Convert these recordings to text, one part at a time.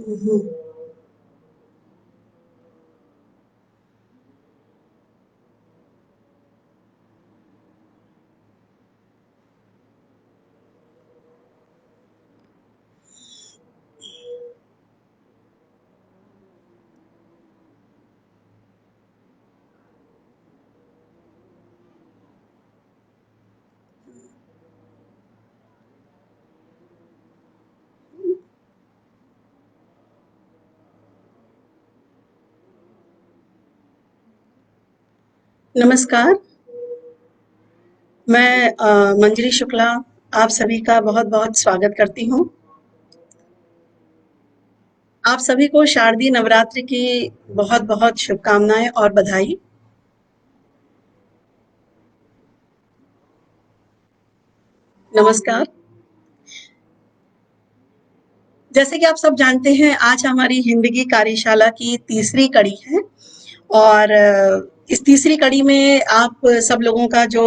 हम्म। नमस्कार, मैं मंजरी शुक्ला आप सभी का बहुत-बहुत स्वागत करती हूँ। आप सभी को शारदीय नवरात्रि की बहुत-बहुत शुभकामनाएँ और बधाई। नमस्कार, जैसे कि आप सब जानते हैं, आज हमारी हिंदी की कार्यशाला की तीसरी कड़ी है और इस तीसरी कड़ी में आप सब लोगों का जो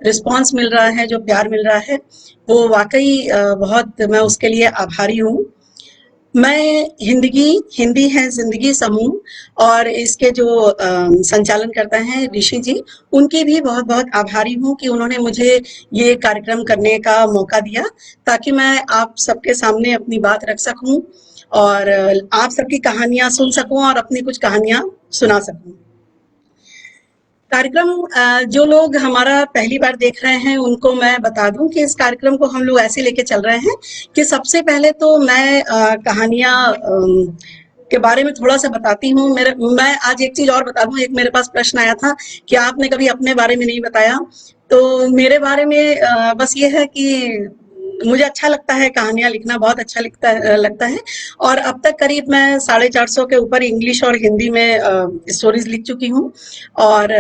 रिस्पॉन्स मिल रहा है, जो प्यार मिल रहा है, वो वाक़ई बहुत मैं उसके लिए आभारी हूँ। मैं हिंदी है ज़िंदगी समूह और इसके जो संचालन करता हैं ऋषि जी, उनकी भी बहुत-बहुत आभारी हूँ कि उन्होंने मुझे ये कार्यक्रम करने का मौका दिया, ताकि मैं आप सबके सामने अपनी बात रख सकूँ और आप सबकी कहानियाँ सुन सकूँ और अपनी कुछ कहानियाँ सुना सकूँ। कार्यक्रम जो लोग हमारा पहली बार देख रहे हैं उनको मैं बता दूं कि इस कार्यक्रम को हम लोग ऐसे लेके चल रहे हैं कि सबसे पहले तो मैं कहानियां के बारे में थोड़ा सा बताती हूँ। मेरे मैं आज एक चीज और बता दूं, एक मेरे पास प्रश्न आया था कि आपने कभी अपने बारे में नहीं बताया। तो मेरे बारे में बस ये है कि मुझे अच्छा लगता है कहानियां लिखना, बहुत अच्छा लगता है और अब तक करीब मैं 450 के ऊपर इंग्लिश और हिंदी में स्टोरीज लिख चुकी हूँ और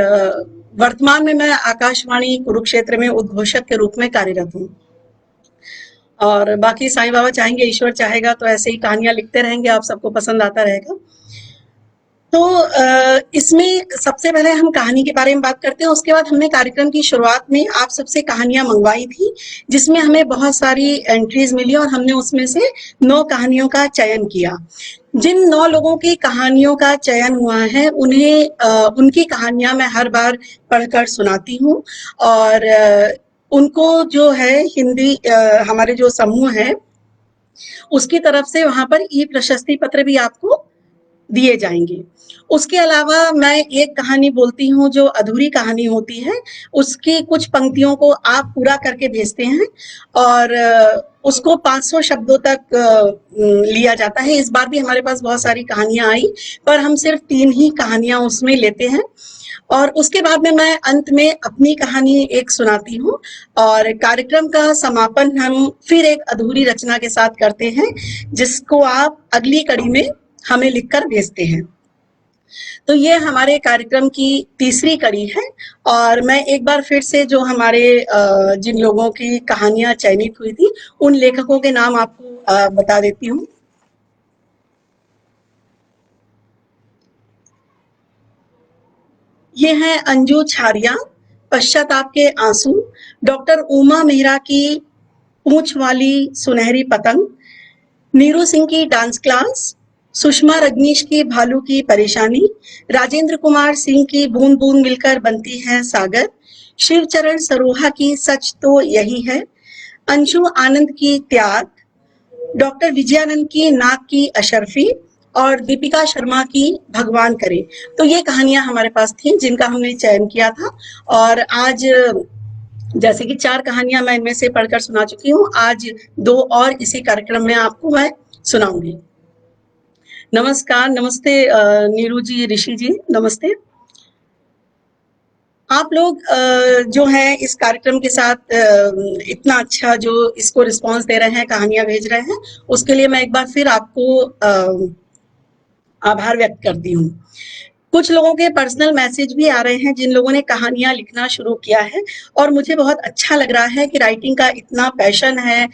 वर्तमान में मैं आकाशवाणी कुरुक्षेत्र में उद्घोषक के रूप में कार्यरत हूँ। और बाकी साईं बाबा चाहेंगे, ईश्वर चाहेगा तो ऐसे ही कहानियां लिखते रहेंगे, आप सबको पसंद आता रहेगा। तो इसमें सबसे पहले हम कहानी के बारे में बात करते हैं। उसके बाद हमने कार्यक्रम की शुरुआत में आप सबसे कहानियां मंगवाई थी, जिसमें हमें बहुत सारी एंट्रीज मिली और हमने उसमें से 9 कहानियों का चयन किया। जिन 9 लोगों की कहानियों का चयन हुआ है, उन्हें उनकी कहानियां मैं हर बार पढ़कर सुनाती हूँ और उनको जो है हिंदी हमारे जो समूह है उसकी तरफ से वहां पर ई प्रशस्ति पत्र भी आपको दिए जाएंगे। उसके अलावा मैं एक कहानी बोलती हूँ जो अधूरी कहानी होती है, उसकी कुछ पंक्तियों को आप पूरा करके भेजते हैं और उसको 500 शब्दों तक लिया जाता है। इस बार भी हमारे पास बहुत सारी कहानियां आई, पर हम सिर्फ 3 ही कहानियां उसमें लेते हैं और उसके बाद में मैं अंत में अपनी कहानी एक सुनाती हूँ और कार्यक्रम का समापन हम फिर एक अधूरी रचना के साथ करते हैं, जिसको आप अगली कड़ी में हमें लिखकर भेजते हैं। तो ये हमारे कार्यक्रम की तीसरी कड़ी है और मैं एक बार फिर से जो हमारे जिन लोगों की कहानियां चयनित हुई थी उन लेखकों के नाम आपको बता देती हूँ। ये हैं अंजू छारिया, पश्चाताप के आंसू, डॉक्टर उमा मेहरा की पूंछ वाली सुनहरी पतंग, नीरू सिंह की डांस क्लास, सुषमा रजनीश की भालू की परेशानी, राजेंद्र कुमार सिंह की बूंद बूंद मिलकर बनती है सागर, शिवचरण सरोहा की सच तो यही है, अंशु आनंद की त्याग, डॉक्टर विजयानंद की नाक की अशरफी और दीपिका शर्मा की भगवान करे। तो ये कहानियां हमारे पास थी जिनका हमने चयन किया था और आज जैसे कि 4 कहानियां मैं इनमें से पढ़कर सुना चुकी हूँ, आज 2 और इसी कार्यक्रम में आपको मैं सुनाऊंगी। नमस्कार, नमस्ते नीरू जी, ऋषि जी, नमस्ते। आप लोग जो हैं इस कार्यक्रम के साथ इतना अच्छा जो इसको रिस्पॉन्स दे रहे हैं, कहानियां भेज रहे हैं, उसके लिए मैं एक बार फिर आपको आभार व्यक्त करती हूँ। कुछ लोगों के पर्सनल मैसेज भी आ रहे हैं जिन लोगों ने कहानियां लिखना शुरू किया है और मुझे बहुत अच्छा लग रहा है कि राइटिंग का इतना पैशन है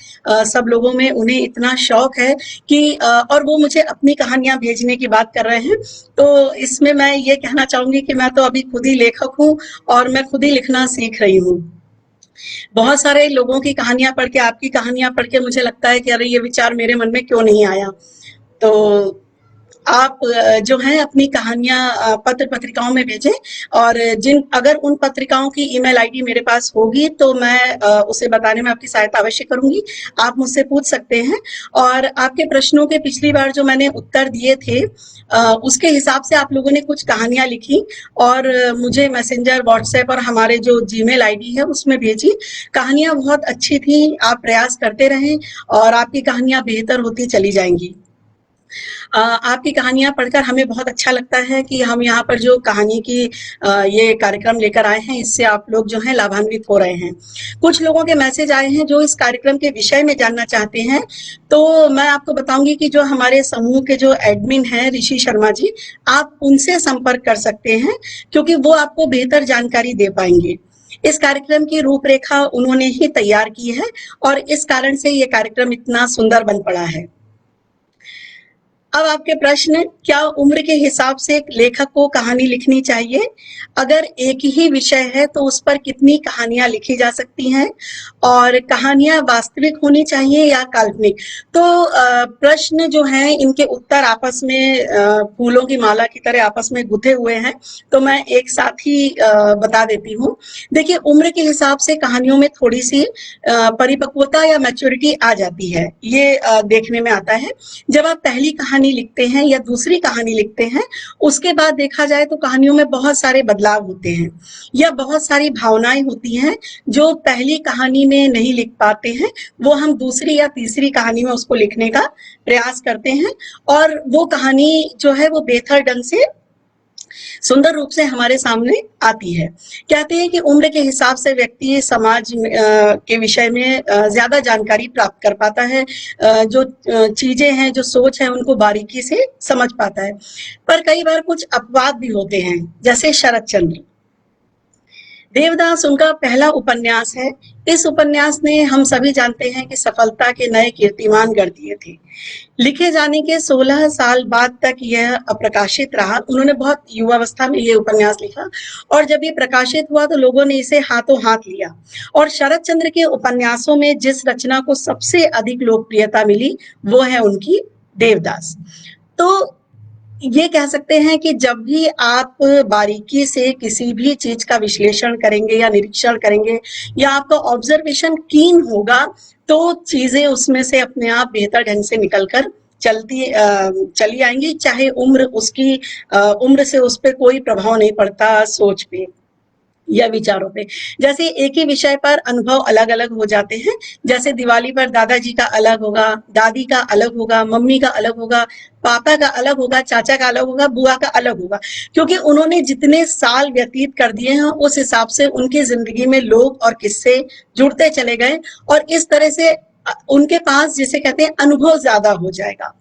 सब लोगों में, उन्हें इतना शौक है कि और वो मुझे अपनी कहानियां भेजने की बात कर रहे हैं। तो इसमें मैं ये कहना चाहूंगी कि मैं तो अभी खुद ही लेखक हूँ और मैं खुद ही लिखना सीख रही हूँ। बहुत सारे लोगों की कहानियां पढ़ के, आपकी कहानियां पढ़ के मुझे लगता है कि अरे ये विचार मेरे मन में क्यों नहीं आया। तो आप जो है अपनी कहानियां पत्र पत्रिकाओं में भेजें, और अगर उन पत्रिकाओं की ईमेल आईडी मेरे पास होगी तो मैं उसे बताने में आपकी सहायता अवश्य करूंगी। आप मुझसे पूछ सकते हैं, और आपके प्रश्नों के पिछली बार जो मैंने उत्तर दिए थे उसके हिसाब से आप लोगों ने कुछ कहानियां लिखी और मुझे मैसेंजर, व्हाट्सएप और हमारे जो जीमेल आईडी है उसमें भेजी। कहानियां बहुत अच्छी थी, आप प्रयास करते रहें और आपकी कहानियां बेहतर होती चली जाएंगी। आपकी कहानियां पढ़कर हमें बहुत अच्छा लगता है कि हम यहाँ पर जो कहानी की ये कार्यक्रम लेकर आए हैं, इससे आप लोग जो हैं लाभान्वित हो रहे हैं। कुछ लोगों के मैसेज आए हैं जो इस कार्यक्रम के विषय में जानना चाहते हैं, तो मैं आपको बताऊंगी कि जो हमारे समूह के जो एडमिन हैं ऋषि शर्मा जी, आप उनसे संपर्क कर सकते हैं, क्योंकि वो आपको बेहतर जानकारी दे पाएंगे। इस कार्यक्रम की रूपरेखा उन्होंने ही तैयार की है और इस कारण से ये कार्यक्रम इतना सुंदर बन पड़ा है। अब आपके प्रश्न, क्या उम्र के हिसाब से एक लेखक को कहानी लिखनी चाहिए? अगर एक ही विषय है तो उस पर कितनी कहानियां लिखी जा सकती हैं, और कहानियां वास्तविक होनी चाहिए या काल्पनिक? तो प्रश्न जो हैं इनके उत्तर आपस में फूलों की माला की तरह आपस में गुथे हुए हैं, तो मैं एक साथ ही बता देती हूँ। देखिए, उम्र के हिसाब से कहानियों में थोड़ी सी परिपक्वता या मैच्योरिटी आ जाती है, ये देखने में आता है। जब आप पहली कहानी लिखते हैं या दूसरी कहानी लिखते हैं, उसके बाद देखा जाए तो कहानियों में बहुत सारे बदलाव होते हैं या बहुत सारी भावनाएं होती हैं जो पहली कहानी में नहीं लिख पाते हैं, वो हम दूसरी या तीसरी कहानी में उसको लिखने का प्रयास करते हैं, और वो कहानी जो है वो बेहतर ढंग से, सुंदर रूप से हमारे सामने आती है। कहते हैं कि उम्र के हिसाब से व्यक्ति समाज के विषय में ज्यादा जानकारी प्राप्त कर पाता है, जो चीजें हैं, जो सोच है, उनको बारीकी से समझ पाता है। पर कई बार कुछ अपवाद भी होते हैं, जैसे शरत चंद्र। देवदास उनका पहला उपन्यास है। इस उपन्यास ने, हम सभी जानते हैं कि सफलता के नए कीर्तिमान गढ़ दिए थे। लिखे जाने के 16 साल बाद तक यह अप्रकाशित रहा। उन्होंने बहुत युवावस्था में ये उपन्यास लिखा, और जब ये प्रकाशित हुआ तो लोगों ने इसे हाथों हाथ लिया। और शरत चंद्र के उपन्यासों में जिस रचना को सबसे अधिक लोकप्रियता मिली वो है उनकी देवदास। तो ये कह सकते हैं कि जब भी आप बारीकी से किसी भी चीज का विश्लेषण करेंगे या निरीक्षण करेंगे, या आपका ऑब्जर्वेशन कीन होगा, तो चीजें उसमें से अपने आप बेहतर ढंग से निकलकर चली आएंगी, चाहे उम्र से उस पर कोई प्रभाव नहीं पड़ता सोच पे या विचारों पे। जैसे एक ही विषय पर अनुभव अलग अलग हो जाते हैं, जैसे दिवाली पर दादाजी का अलग होगा, दादी का अलग होगा, मम्मी का अलग होगा, पापा का अलग होगा, चाचा का अलग होगा, बुआ का अलग होगा, क्योंकि उन्होंने जितने साल व्यतीत कर दिए हैं उस हिसाब से उनकी जिंदगी में लोग और किस्से जुड़ते चले गए, और इस तरह से उनके पास, जिसे कहते हैं, अनुभव ज्यादा हो जाएगा।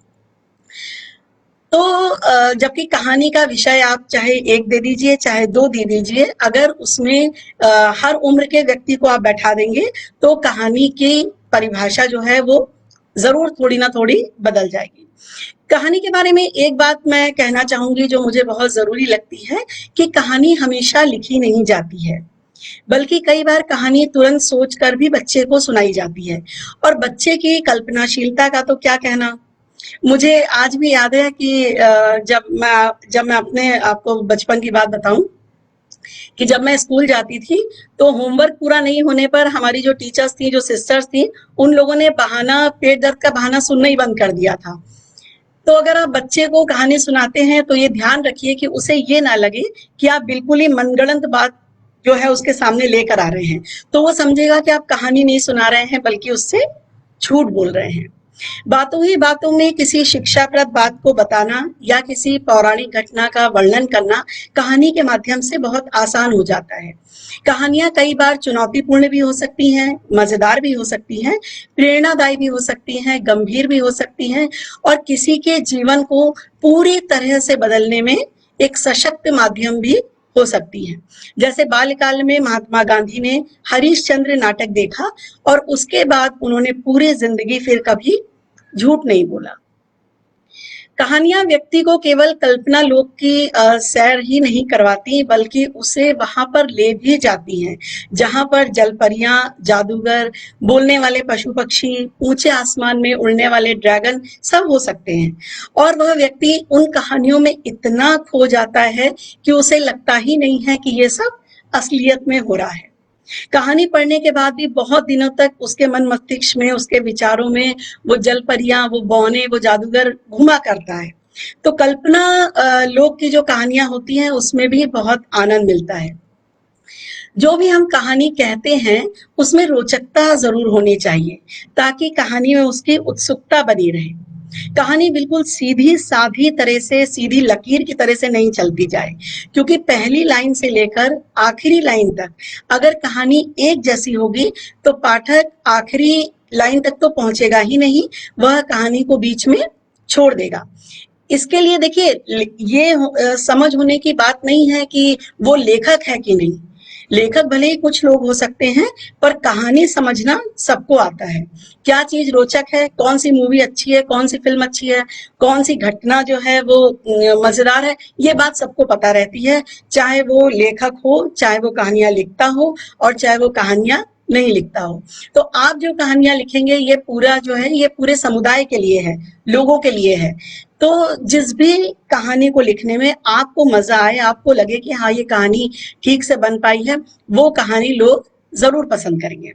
तो जबकि कहानी का विषय आप चाहे एक दे दीजिए चाहे दो दे दीजिए, अगर उसमें हर उम्र के व्यक्ति को आप बैठा देंगे तो कहानी की परिभाषा जो है वो जरूर थोड़ी ना थोड़ी बदल जाएगी। कहानी के बारे में एक बात मैं कहना चाहूंगी जो मुझे बहुत जरूरी लगती है, कि कहानी हमेशा लिखी नहीं जाती है, बल्कि कई बार कहानी तुरंत सोचकर भी बच्चे को सुनाई जाती है। और बच्चे की कल्पनाशीलता का तो क्या कहना। मुझे आज भी याद है कि जब मैं अपने आपको बचपन की बात बताऊं, कि जब मैं स्कूल जाती थी तो होमवर्क पूरा नहीं होने पर हमारी जो टीचर्स थी, जो सिस्टर्स थी, उन लोगों ने बहाना, पेट दर्द का बहाना सुनना ही बंद कर दिया था। तो अगर आप बच्चे को कहानी सुनाते हैं तो ये ध्यान रखिए कि उसे ये ना लगे कि आप बिल्कुल ही मनगढ़ंत बात जो है उसके सामने लेकर आ रहे हैं, तो वो समझेगा कि आप कहानी नहीं सुना रहे हैं बल्कि उससे झूठ बोल रहे हैं। बातों ही बातों में किसी शिक्षाप्रद बात को बताना या किसी पौराणिक घटना का वर्णन करना कहानी के माध्यम से बहुत आसान हो जाता है। कहानियां कई बार चुनौतीपूर्ण भी हो सकती हैं, मजेदार भी हो सकती हैं, प्रेरणादायी भी हो सकती हैं, गंभीर भी हो सकती हैं, और किसी के जीवन को पूरी तरह से बदलने में एक सशक्त माध्यम भी हो सकती है। जैसे बाल्यकाल में महात्मा गांधी ने हरिश्चंद्र नाटक देखा और उसके बाद उन्होंने पूरी जिंदगी फिर कभी झूठ नहीं बोला। कहानियां व्यक्ति को केवल कल्पना लोक की सैर ही नहीं करवाती, बल्कि उसे वहां पर ले भी जाती हैं जहां पर जलपरियां, जादूगर, बोलने वाले पशु पक्षी, ऊंचे आसमान में उड़ने वाले ड्रैगन सब हो सकते हैं। और वह व्यक्ति उन कहानियों में इतना खो जाता है कि उसे लगता ही नहीं है कि ये सब असलियत में हो रहा है। कहानी पढ़ने के बाद भी बहुत दिनों तक उसके मन मस्तिष्क में, उसके विचारों में वो जलपरियां, वो बौने, वो जादूगर घुमा करता है। तो कल्पना लोक की जो कहानियां होती हैं उसमें भी बहुत आनंद मिलता है। जो भी हम कहानी कहते हैं उसमें रोचकता जरूर होनी चाहिए ताकि कहानी में उसकी उत्सुकता बनी रहे। कहानी बिल्कुल सीधी साधी तरह से, सीधी लकीर की तरह से नहीं चलती जाए, क्योंकि पहली लाइन से लेकर आखिरी लाइन तक अगर कहानी एक जैसी होगी तो पाठक आखिरी लाइन तक तो पहुंचेगा ही नहीं, वह कहानी को बीच में छोड़ देगा। इसके लिए देखिए, ये समझ होने की बात नहीं है कि वो लेखक है कि नहीं। लेखक भले ही कुछ लोग हो सकते हैं, पर कहानी समझना सबको आता है। क्या चीज रोचक है, कौन सी मूवी अच्छी है, कौन सी फिल्म अच्छी है, कौन सी घटना जो है वो मजेदार है, ये बात सबको पता रहती है, चाहे वो लेखक हो, चाहे वो कहानियां लिखता हो, और चाहे वो कहानियां नहीं लिखता हो। तो आप जो कहानियां लिखेंगे ये पूरा जो है ये पूरे समुदाय के लिए है, लोगों के लिए है। तो जिस भी कहानी को लिखने में आपको मजा आए, आपको लगे कि हाँ ये कहानी ठीक से बन पाई है, वो कहानी लोग जरूर पसंद करेंगे।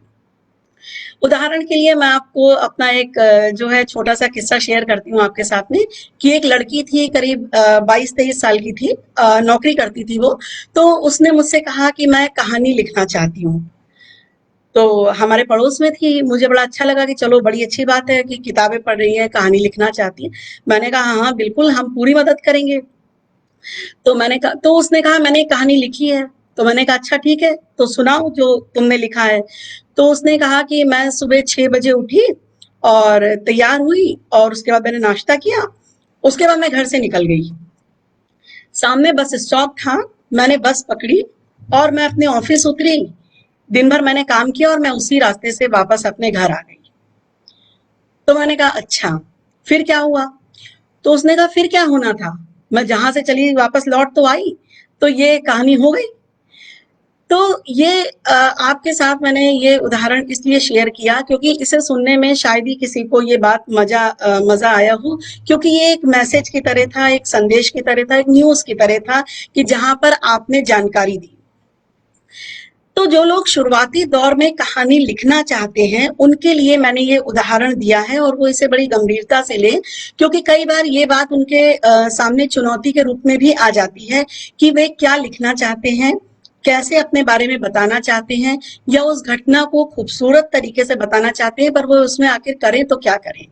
उदाहरण के लिए मैं आपको अपना एक जो है छोटा सा किस्सा शेयर करती हूँ आपके साथ में, कि एक लड़की थी, करीब 22-23 साल की थी, नौकरी करती थी वो। तो उसने मुझसे कहा कि मैं कहानी लिखना चाहती हूँ। तो हमारे पड़ोस में थी, मुझे बड़ा अच्छा लगा कि चलो बड़ी अच्छी बात है कि किताबें पढ़ रही है, कहानी लिखना चाहती है। मैंने कहा हाँ बिल्कुल, हम पूरी मदद करेंगे। तो मैंने कहा, तो उसने कहा मैंने एक कहानी लिखी है। तो मैंने कहा अच्छा ठीक है, तो सुनाओ जो तुमने लिखा है। तो उसने कहा कि मैं सुबह 6 बजे उठी और तैयार हुई, और उसके बाद मैंने नाश्ता किया, उसके बाद मैं घर से निकल गई। सामने बस स्टॉप था, मैंने बस पकड़ी और मैं अपने ऑफिस उतरी। दिन भर मैंने काम किया और मैं उसी रास्ते से वापस अपने घर आ गई। तो मैंने कहा अच्छा फिर क्या हुआ? तो उसने कहा फिर क्या होना था, मैं जहां से चली वापस लौट तो आई, तो ये कहानी हो गई। तो ये आपके साथ मैंने ये उदाहरण इसलिए शेयर किया क्योंकि इसे सुनने में शायद ही किसी को ये बात मजा आया हो, क्योंकि ये एक मैसेज की तरह था, एक संदेश की तरह था, एक न्यूज की तरह था कि जहां पर आपने जानकारी दी। तो जो लोग शुरुआती दौर में कहानी लिखना चाहते हैं उनके लिए मैंने ये उदाहरण दिया है, और वो इसे बड़ी गंभीरता से लें, क्योंकि कई बार ये बात उनके सामने चुनौती के रूप में भी आ जाती है कि वे क्या लिखना चाहते हैं, कैसे अपने बारे में बताना चाहते हैं, या उस घटना को खूबसूरत तरीके से बताना चाहते हैं, पर वो उसमें आखिर करें तो क्या करें।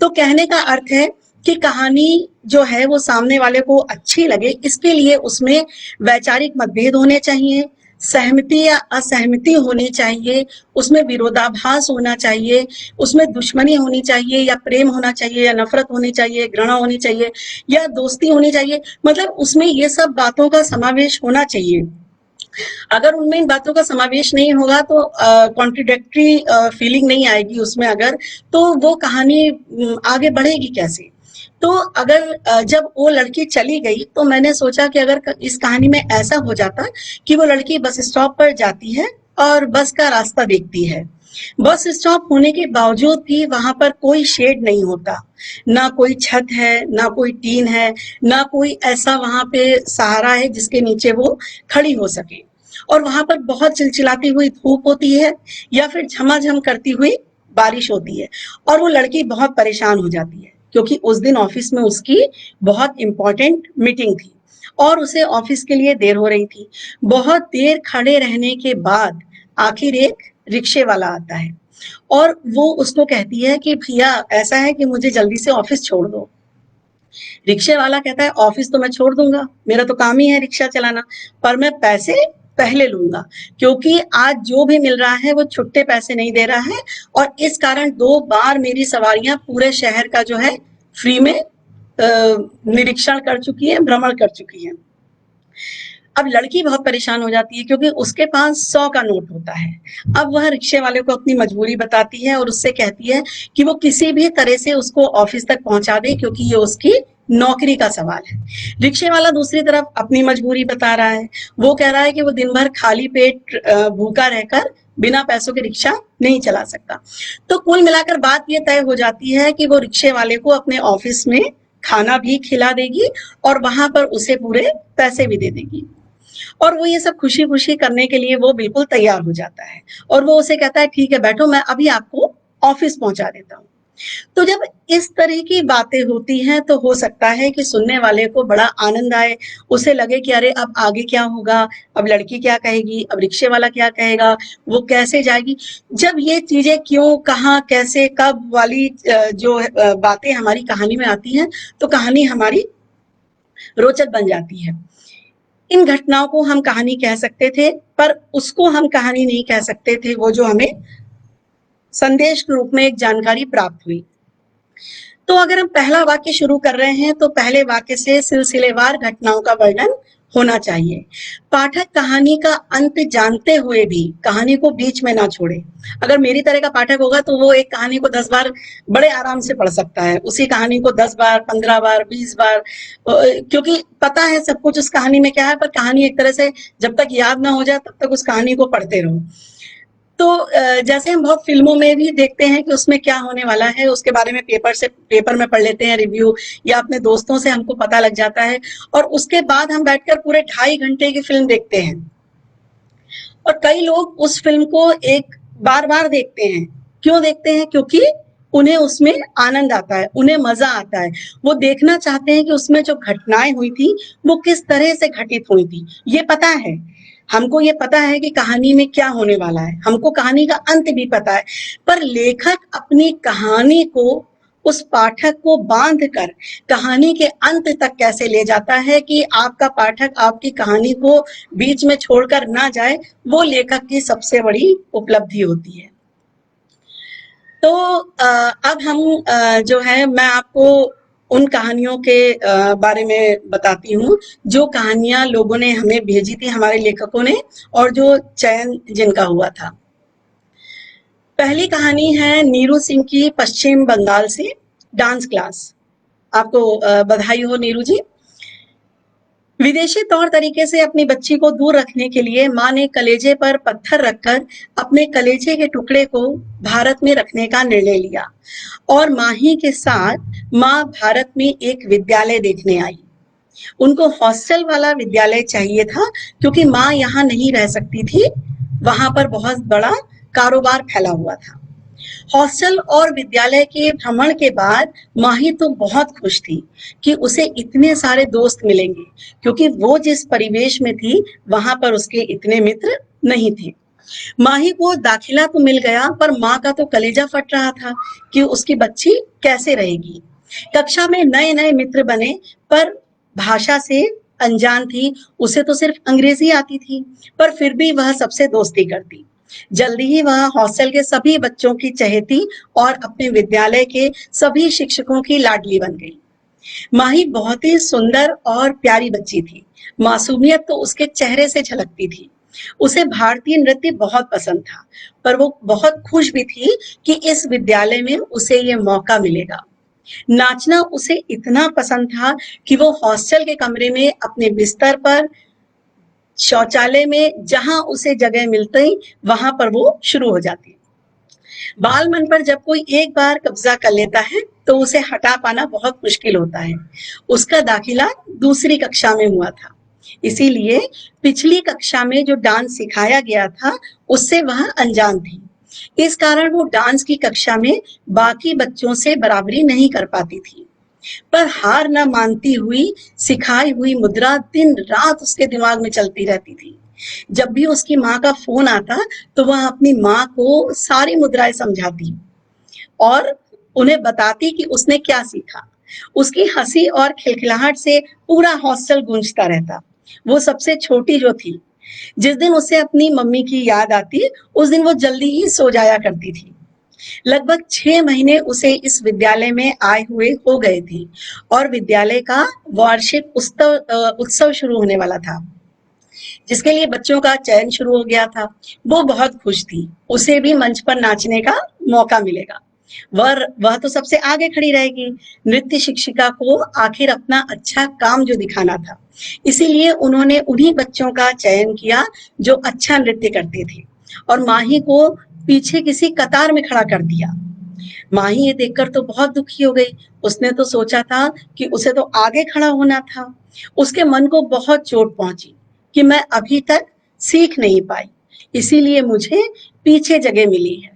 तो कहने का अर्थ है कि कहानी जो है वो सामने वाले को अच्छी लगे, इसके लिए उसमें वैचारिक मतभेद होने चाहिए, सहमति या असहमति होनी चाहिए, उसमें विरोधाभास होना चाहिए, उसमें दुश्मनी होनी चाहिए या प्रेम होना चाहिए, या नफरत होनी चाहिए, घृणा होनी चाहिए, या दोस्ती होनी चाहिए। मतलब उसमें ये सब बातों का समावेश होना चाहिए। अगर उनमें इन बातों का समावेश नहीं होगा तो कॉन्ट्रडिक्टरी फीलिंग नहीं आएगी उसमें, अगर तो वो कहानी आगे बढ़ेगी कैसे। तो अगर जब वो लड़की चली गई तो मैंने सोचा कि अगर इस कहानी में ऐसा हो जाता कि वो लड़की बस स्टॉप पर जाती है और बस का रास्ता देखती है, बस स्टॉप होने के बावजूद भी वहां पर कोई शेड नहीं होता, ना कोई छत है, ना कोई टीन है, ना कोई ऐसा वहां पे सहारा है जिसके नीचे वो खड़ी हो सके, और वहां पर बहुत चिलचिलाती हुई धूप होती है या फिर झमाझम करती हुई बारिश होती है, और वो लड़की बहुत परेशान हो जाती है क्योंकि उस दिन ऑफिस में उसकी बहुत इंपॉर्टेंट मीटिंग थी और उसे ऑफिस के लिए देर हो रही थी। बहुत देर खड़े रहने के बाद आखिर एक रिक्शे वाला आता है और वो उसको कहती है कि भैया ऐसा है कि मुझे जल्दी से ऑफिस छोड़ दो। रिक्शे वाला कहता है ऑफिस तो मैं छोड़ दूंगा, मेरा तो काम ही है रिक्शा चलाना, पर मैं पैसे पहले लूंगा, क्योंकि आज जो भी मिल रहा है वो छुट्टे पैसे नहीं दे रहा है, और इस कारण 2 बार मेरी सवारियां पूरे शहर का जो है फ्री में निरीक्षण कर चुकी है, भ्रमण कर चुकी है। अब लड़की बहुत परेशान हो जाती है क्योंकि उसके पास 100 का नोट होता है। अब वह रिक्शे वाले को अपनी मजबूरी बताती है और उससे कहती है कि वो किसी भी तरह से उसको ऑफिस तक पहुंचा दे, क्योंकि ये उसकी नौकरी का सवाल है। रिक्शे वाला दूसरी तरफ अपनी मजबूरी बता रहा है। वो कह रहा है कि वो दिन भर खाली पेट भूखा रहकर बिना पैसों के रिक्शा नहीं चला सकता। तो कुल मिलाकर बात ये तय हो जाती है कि वो रिक्शे वाले को अपने ऑफिस में खाना भी खिला देगी और वहां पर उसे पूरे पैसे भी दे देगी। और वो ये सब खुशी खुशी करने के लिए वो बिल्कुल तैयार हो जाता है और वो उसे कहता है ठीक है बैठो, मैं अभी आपको ऑफिस पहुंचा देता हूँ। तो जब इस तरह की बातें होती हैं तो हो सकता है कि सुनने वाले को बड़ा आनंद आए, उसे लगे कि अरे अब आगे क्या होगा, अब लड़की क्या कहेगी, अब रिक्शे वाला क्या कहेगा, वो कैसे जाएगी। जब ये चीजें क्यों, कहाँ, कैसे, कब वाली जो बातें हमारी कहानी में आती हैं तो कहानी हमारी रोचक बन जाती है। इन घटनाओं को हम कहानी कह सकते थे पर उसको हम कहानी नहीं कह सकते थे, वो जो हमें संदेश के रूप में एक जानकारी प्राप्त हुई। तो अगर हम पहला वाक्य शुरू कर रहे हैं तो पहले वाक्य से सिलसिलेवार घटनाओं का वर्णन होना चाहिए। पाठक कहानी का अंत जानते हुए भी कहानी को बीच में ना छोड़े। अगर मेरी तरह का पाठक होगा तो वो एक कहानी को 10 बार बड़े आराम से पढ़ सकता है, उसी कहानी को 10 बार, 15 बार, 20 बार, क्योंकि पता है सब कुछ उस कहानी में क्या है। पर कहानी एक तरह से जब तक याद ना हो जाए तब तक उस कहानी को पढ़ते रहो। तो जैसे हम बहुत फिल्मों में भी देखते हैं कि उसमें क्या होने वाला है उसके बारे में पेपर में पढ़ लेते हैं रिव्यू, या अपने दोस्तों से हमको पता लग जाता है और उसके बाद हम बैठकर पूरे 2.5 घंटे की फिल्म देखते हैं। और कई लोग उस फिल्म को एक बार देखते हैं। क्यों देखते हैं? क्योंकि उन्हें उसमें आनंद आता है, उन्हें मजा आता है। वो देखना चाहते हैं कि उसमें जो घटनाएं हुई थी वो किस तरह से घटित हुई थी। ये पता है, हमको ये पता है कि कहानी में क्या होने वाला है, हमको कहानी का अंत भी पता है, पर लेखक अपनी कहानी को उस पाठक को बांध कर कहानी के अंत तक कैसे ले जाता है कि आपका पाठक आपकी कहानी को बीच में छोड़कर ना जाए, वो लेखक की सबसे बड़ी उपलब्धि होती है। तो अब हम जो है मैं आपको उन कहानियों के बारे में बताती हूँ जो कहानियां लोगों ने हमें भेजी थी, हमारे लेखकों ने, और जो चयन जिनका हुआ था। पहली कहानी है नीरू सिंह की पश्चिम बंगाल से, डांस क्लास। आपको बधाई हो नीरू जी। विदेशी तौर तरीके से अपनी बच्ची को दूर रखने के लिए माँ ने कलेजे पर पत्थर रखकर अपने कलेजे के टुकड़े को भारत में रखने का निर्णय लिया और माही के साथ माँ भारत में एक विद्यालय देखने आई। उनको हॉस्टल वाला विद्यालय चाहिए था क्योंकि माँ यहाँ नहीं रह सकती थी, वहां पर बहुत बड़ा कारोबार फैला हुआ था। हॉस्टल और विद्यालय के भ्रमण के बाद माही तो बहुत खुश थी कि उसे इतने सारे दोस्त मिलेंगे, क्योंकि वो जिस परिवेश में थी वहां पर उसके इतने मित्र नहीं थे। माही को दाखिला तो मिल गया पर माँ का तो कलेजा फट रहा था कि उसकी बच्ची कैसे रहेगी। कक्षा में नए नए मित्र बने पर भाषा से अनजान थी, उसे तो सिर्फ अंग्रेजी आती थी, पर फिर भी वह सबसे दोस्ती करती। जल्दी ही वह हॉस्टल के सभी बच्चों की चहेती और अपने विद्यालय के सभी शिक्षकों की लाडली बन गई। माही बहुत ही सुंदर और प्यारी बच्ची थी। मासूमियत तो उसके चेहरे से झलकती थी। उसे भारतीय नृत्य बहुत पसंद था, पर वो बहुत खुश भी थी कि इस विद्यालय में उसे ये मौका मिलेगा। नाचना उसे इतना पसंद था कि वो हॉस्टल के कमरे में अपने बिस्तर पर, शौचालय में, जहां उसे जगह मिलती वहां पर वो शुरू हो जाती। बाल मन पर जब कोई एक बार कब्जा कर लेता है तो उसे हटा पाना बहुत मुश्किल होता है। उसका दाखिला दूसरी कक्षा में हुआ था, इसीलिए पिछली कक्षा में जो डांस सिखाया गया था उससे वह अनजान थी। इस कारण वो डांस की कक्षा में बाकी बच्चों से बराबरी नहीं कर पाती थी, पर हार न मानती हुई सिखाई हुई मुद्रा दिन रात उसके दिमाग में चलती रहती थी। जब भी उसकी माँ का फोन आता तो वह अपनी माँ को सारी मुद्राएं समझाती और उन्हें बताती कि उसने क्या सीखा। उसकी हंसी और खिलखिलाहट से पूरा हॉस्टल गूंजता रहता। वो सबसे छोटी जो थी, जिस दिन उसे अपनी मम्मी की याद आती उस दिन वो जल्दी ही सो जाया करती थी। लगभग 6 महीने उसे इस विद्यालय में आए हुए हो गए थे और विद्यालय का वार्षिक उत्सव शुरू होने वाला था, जिसके लिए बच्चों का चयन शुरू हो गया था। वो बहुत खुश थी, उसे भी मंच पर नाचने का मौका मिलेगा। वह तो सबसे आगे खड़ी रहेगी। नृत्य शिक्षिका को आखिर अपना अच्छा काम जो दिखाना था, इसीलिए उन्होंने उन्हीं बच्चों का चयन किया जो अच्छा नृत्य करते थे और माही को पीछे किसी कतार में खड़ा कर दिया। माही ये देखकर तो बहुत दुखी हो गई। उसने तो सोचा था कि उसे तो आगे खड़ा होना था। उसके मन को बहुत चोट पहुंची कि मैं अभी तक सीख नहीं पाई, इसीलिए मुझे पीछे जगह मिली है।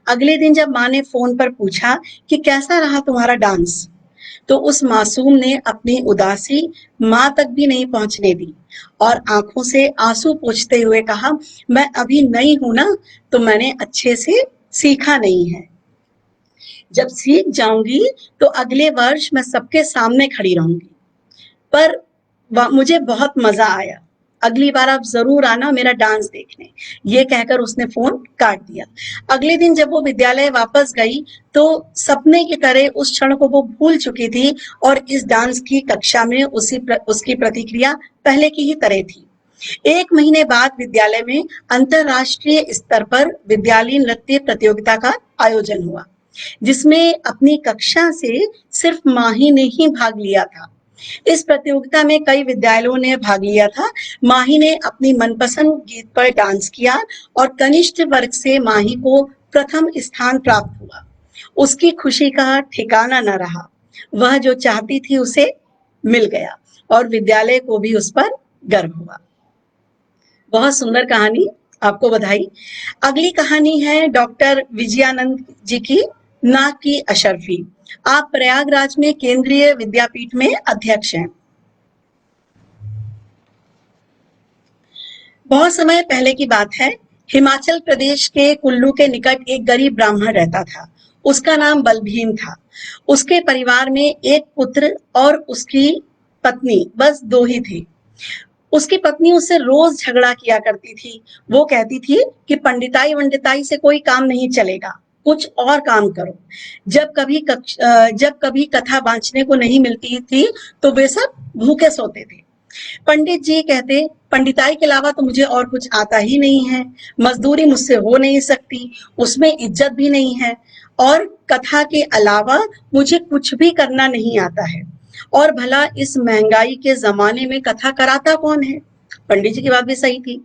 अगले दिन जब माँ ने फोन पर पूछा कि कैसा रहा तुम्हारा डांस, तो उस मासूम ने अपनी उदासी माँ तक भी नहीं पहुंचने दी और आंखों से आंसू पोंछते हुए कहा, मैं अभी नई हूं ना, तो मैंने अच्छे से सीखा नहीं है। जब सीख जाऊंगी तो अगले वर्ष मैं सबके सामने खड़ी रहूंगी। पर मुझे बहुत मजा आया। अगली बार आप जरूर आना मेरा डांस देखने। ये कहकर उसने फोन काट दिया। अगले दिन जब वो विद्यालय वापस गई तो सपने की तरह उस क्षण को वो भूल चुकी थी और इस डांस की कक्षा में उसकी प्रतिक्रिया पहले की ही तरह थी। 1 महीने बाद विद्यालय में अंतरराष्ट्रीय स्तर पर विद्यालय नृत्य प्रतियोगिता का आयोजन हुआ, जिसमें अपनी कक्षा से सिर्फ माही ने ही भाग लिया था। इस प्रतियोगिता में कई विद्यालयों ने भाग लिया था। माही ने अपनी मनपसंद गीत पर डांस किया और कनिष्ठ वर्ग से माही को प्रथम स्थान प्राप्त हुआ। उसकी खुशी का ठिकाना न रहा। वह जो चाहती थी उसे मिल गया और विद्यालय को भी उस पर गर्व हुआ। बहुत सुंदर कहानी, आपको बधाई। अगली कहानी है डॉक्टर विजयानंद जी की, नाक की अशर्फी। आप प्रयागराज में केंद्रीय विद्यापीठ में अध्यक्ष हैं। बहुत समय पहले की बात है। हिमाचल प्रदेश के कुल्लू के निकट एक गरीब ब्राह्मण रहता था। उसका नाम बलभीम था। उसके परिवार में एक पुत्र और उसकी पत्नी, बस 2 ही थे। उसकी पत्नी उससे रोज झगड़ा किया करती थी। वो कहती थी कि पंडिताई वंडिताई से कोई काम नहीं चलेगा, कुछ और काम करो। जब कभी कथा बांचने को नहीं मिलती थी तो वे सब भूखे सोते थे। पंडित जी कहते, पंडिताई के अलावा तो मुझे और कुछ आता ही नहीं है। मजदूरी मुझसे हो नहीं सकती, उसमें इज्जत भी नहीं है, और कथा के अलावा मुझे कुछ भी करना नहीं आता है। और भला इस महंगाई के जमाने में कथा कराता कौन है? पंडित जी की बात भी सही थी।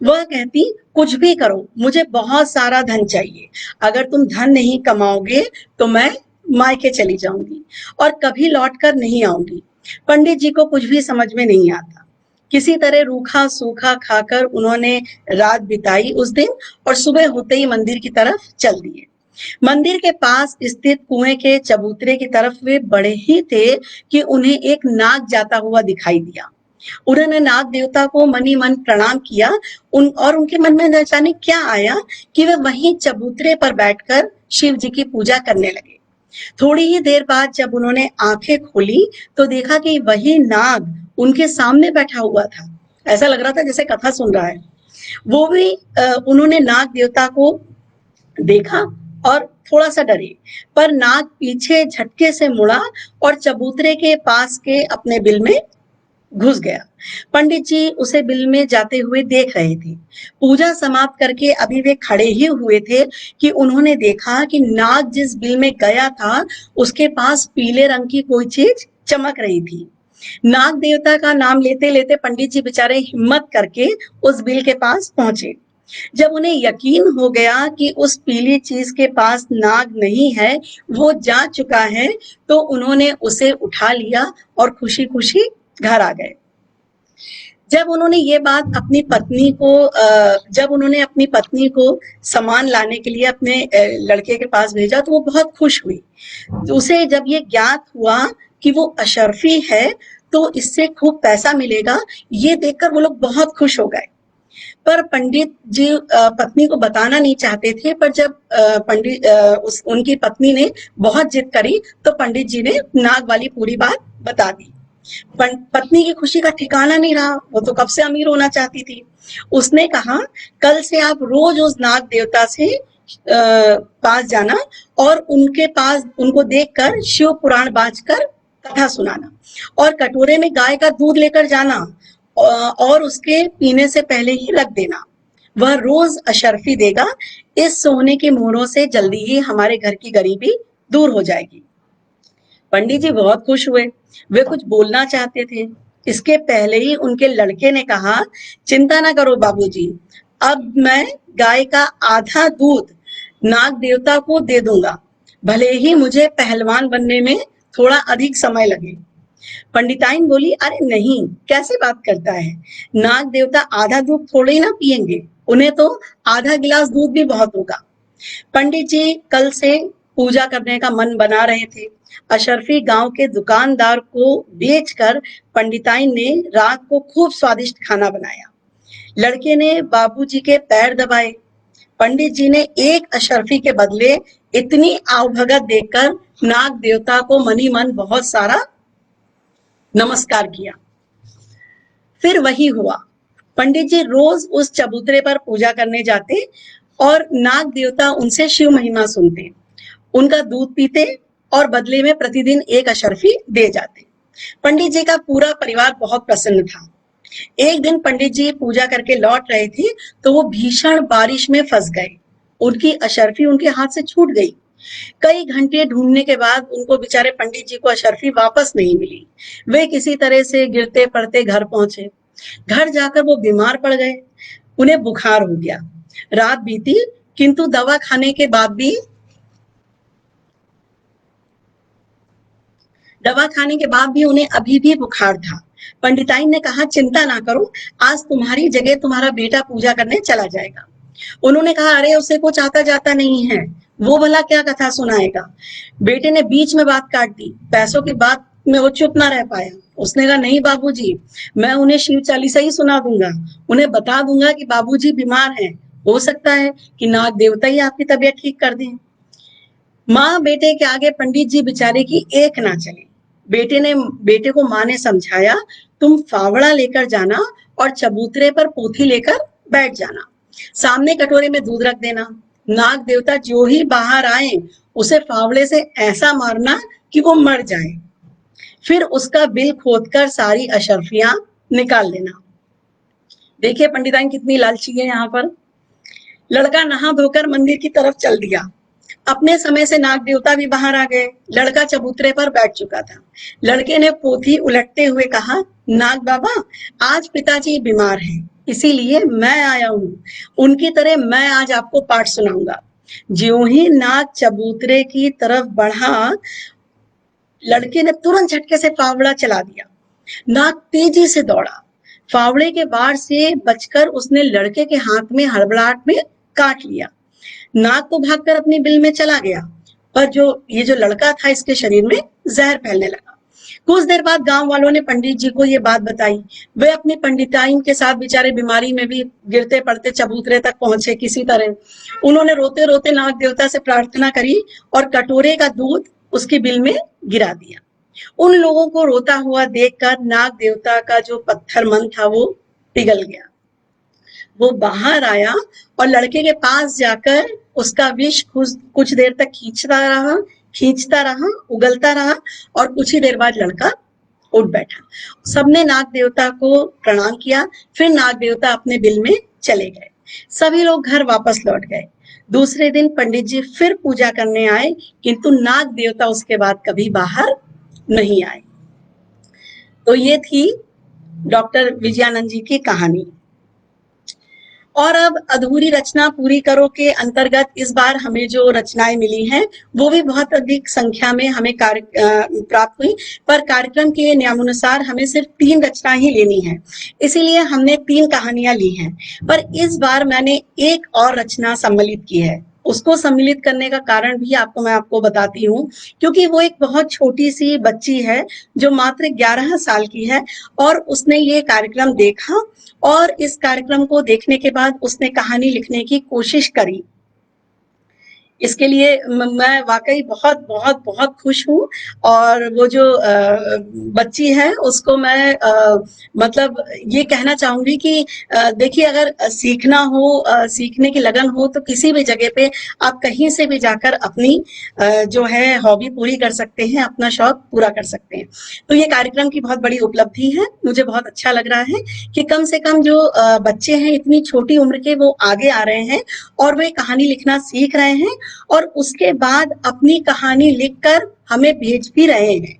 वह कहती, कुछ भी करो, मुझे बहुत सारा धन चाहिए। अगर तुम धन नहीं कमाओगे तो मैं मायके चली जाऊंगी और कभी लौट कर नहीं आऊंगी। पंडित जी को कुछ भी समझ में नहीं आता। किसी तरह रूखा सूखा खाकर उन्होंने रात बिताई उस दिन और सुबह होते ही मंदिर की तरफ चल दिए। मंदिर के पास स्थित कुएं के चबूतरे की तरफ वे बढ़े ही थे कि उन्हें एक नाग जाता हुआ दिखाई दिया। उन्होंने नाग देवता को मनी मन प्रणाम किया। और उनके मन में न जाने क्या आया कि वे वहीं चबूतरे पर बैठकर शिव जी की पूजा करने लगे। थोड़ी ही देर बाद जब उन्होंने आंखें खोली तो देखा कि वही नाग उनके सामने बैठा हुआ था। ऐसा लग रहा था जैसे कथा सुन रहा है। वो भी उन्होंने नाग देवता को देखा और थोड़ा सा डरे, पर नाग पीछे झटके से मुड़ा और चबूतरे के पास के अपने बिल में घुस गया। पंडित जी उसे बिल में जाते हुए देख रहे थे। पूजा समाप्त करके अभी वे खड़े ही हुए थे कि उन्होंने देखा कि नाग जिस बिल में गया था उसके पास पीले रंग की कोई चीज चमक रही थी। नाग देवता का नाम लेते लेते पंडित जी बेचारे हिम्मत करके उस बिल के पास पहुंचे। जब उन्हें यकीन हो गया कि उस पीली चीज के पास नाग नहीं है, वो जा चुका है, तो उन्होंने उसे उठा लिया और खुशी खुशी घर आ गए। जब उन्होंने ये बात अपनी पत्नी को जब उन्होंने अपनी पत्नी को सामान लाने के लिए अपने लड़के के पास भेजा तो वो बहुत खुश हुई। उसे जब ये ज्ञात हुआ कि वो अशर्फी है तो इससे खूब पैसा मिलेगा, ये देखकर वो लोग बहुत खुश हो गए। पर पंडित जी पत्नी को बताना नहीं चाहते थे। पर जब उनकी पत्नी ने बहुत जिद करी तो पंडित जी ने नाग वाली पूरी बात बता दी। पत्नी की खुशी का ठिकाना नहीं रहा। वो तो कब से अमीर होना चाहती थी। उसने कहा, कल से आप रोज उस नाग देवता से पास जाना और उनके पास उनको देखकर शिव पुराण बांचकर कथा सुनाना और कटोरे में गाय का दूध लेकर जाना और उसके पीने से पहले ही रख देना। वह रोज अशर्फी देगा, इस सोने की मोहरों से जल्दी ही हमारे घर की गरीबी दूर हो जाएगी। पंडित जी बहुत खुश हुए। वे कुछ बोलना चाहते थे, इसके पहले ही उनके लड़के ने कहा, चिंता ना करो बाबूजी, अब मैं गाय का आधा दूध नाग देवता को दे दूंगा, भले ही मुझे पहलवान बनने में थोड़ा अधिक समय लगे। पंडिताइन बोली, अरे नहीं, कैसे बात करता है, नाग देवता आधा दूध थोड़े ही ना पियेंगे, उन्हें तो आधा गिलास दूध भी बहुत होगा। पंडित जी कल से पूजा करने का मन बना रहे थे। अशरफी गांव के दुकानदार को बेचकर पंडिताइन ने रात को खूब स्वादिष्ट खाना बनाया। लड़के ने बाबूजी के पैर दबाए। पंडित जी ने एक अशरफी के बदले इतनी आवभगत देखकर नाग देवता को मनी मन बहुत सारा नमस्कार किया। फिर वही हुआ। पंडित जी रोज उस चबूतरे पर पूजा करने जाते और नाग देवता उनसे शिव महिमा सुनते, उनका दूध पीते और बदले में प्रतिदिन एक अशर्फी दे जाते। पंडित जी का पूरा परिवार बहुत प्रसन्न था। एक दिन पंडित जी पूजा करके लौट रहे थे तो वो भीषण बारिश में फंस गए। उनकी अशर्फी उनके हाथ से छूट गई। कई घंटे ढूंढने के बाद उनको बेचारे पंडित जी को अशर्फी वापस नहीं मिली। वे किसी तरह से गिरते पड़ते घर पहुंचे। घर जाकर वो बीमार पड़ गए। उन्हें बुखार हो गया। रात बीती, किंतु दवा खाने के बाद भी उन्हें अभी भी बुखार था। पंडिताइन ने कहा, चिंता ना करो, आज तुम्हारी जगह तुम्हारा बेटा पूजा करने चला जाएगा। उन्होंने कहा, अरे उसे कुछ आता जाता नहीं है, वो भला क्या कथा सुनाएगा। बेटे ने बीच में बात काट दी। पैसों की बात में वो चुप ना रह पाया। उसने कहा, नहीं बाबूजी, मैं उन्हें शिव चालीसा ही सुना दूंगा, उन्हें बता दूंगा कि बाबूजी बीमार हैं, हो सकता है कि नाग देवता ही आपकी तबीयत ठीक कर दें। माँ बेटे के आगे पंडित जी बेचारे की एक ना चले। बेटे को माँ ने समझाया, तुम फावड़ा लेकर जाना और चबूतरे पर पोथी लेकर बैठ जाना, सामने कटोरे में दूध रख देना। नाग देवता जो ही बाहर आए उसे फावड़े से ऐसा मारना कि वो मर जाए, फिर उसका बिल खोदकर सारी अशर्फियां निकाल लेना। देखिए पंडिताइन कितनी लालची है यहाँ पर। लड़का नहा धोकर मंदिर की तरफ चल दिया। अपने समय से नाग देवता भी बाहर आ गए। लड़का चबूतरे पर बैठ चुका था। लड़के ने पोथी उलटते हुए कहा, नाग बाबा, आज पिताजी बीमार हैं, इसीलिए मैं आया हूँ। उनकी तरह मैं आज आपको पाठ सुनाऊंगा। ज्यों ही नाग चबूतरे की तरफ बढ़ा, लड़के ने तुरंत झटके से फावड़ा चला दिया। नाग तेजी से दौड़ा। फावड़े के वार से बचकर उसने लड़के के हाथ में हड़बड़ाहट में काट लिया। नाग तो भागकर अपनी बिल में चला गया, पर जो लड़का था इसके शरीर में जहर फैलने लगा। कुछ देर बाद गांव वालों ने पंडित जी को ये बात बताई। वे अपनी पंडिताइन के साथ बेचारे बीमारी में भी गिरते पड़ते चबूतरे तक पहुंचे। किसी तरह उन्होंने रोते रोते नाग देवता से प्रार्थना करी और कटोरे का दूध उसकी बिल में गिरा दिया। उन लोगों को रोता हुआ देखकर नाग देवता का जो पत्थर मन था वो पिघल गया। वो बाहर आया और लड़के के पास जाकर उसका विष कुछ देर तक खींचता रहा, उगलता रहा और कुछ ही देर बाद लड़का उठ बैठा। सबने नाग देवता को प्रणाम किया। फिर नाग देवता अपने बिल में चले गए। सभी लोग घर वापस लौट गए। दूसरे दिन पंडित जी फिर पूजा करने आए, किंतु नाग देवता उसके बाद कभी बाहर नहीं आए। तो ये थी डॉक्टर विजयानंद जी की कहानी। और अब अधूरी रचना पूरी करो के अंतर्गत इस बार हमें जो रचनाएं मिली हैं वो भी बहुत अधिक संख्या में हमें प्राप्त हुई, पर कार्यक्रम के नियमानुसार हमें सिर्फ 3 रचनाएं ही लेनी है, इसीलिए हमने 3 कहानियां ली हैं। पर इस बार मैंने एक और रचना सम्मिलित की है। उसको सम्मिलित करने का कारण भी मैं आपको बताती हूँ, क्योंकि वो एक बहुत छोटी सी बच्ची है जो मात्र 11 साल की है और उसने ये कार्यक्रम देखा और इस कार्यक्रम को देखने के बाद उसने कहानी लिखने की कोशिश करी। इसके लिए मैं वाकई बहुत बहुत बहुत खुश हूँ। और वो जो बच्ची है उसको मैं मतलब ये कहना चाहूंगी कि देखिए, अगर सीखना हो, सीखने की लगन हो, तो किसी भी जगह पे आप कहीं से भी जाकर अपनी जो है हॉबी पूरी कर सकते हैं, अपना शौक पूरा कर सकते हैं। तो ये कार्यक्रम की बहुत बड़ी उपलब्धि है। मुझे बहुत अच्छा लग रहा है कि कम से कम जो बच्चे हैं इतनी छोटी उम्र के, वो आगे आ रहे हैं और वे कहानी लिखना सीख रहे हैं और उसके बाद अपनी कहानी लिखकर हमें भेज भी रहे हैं।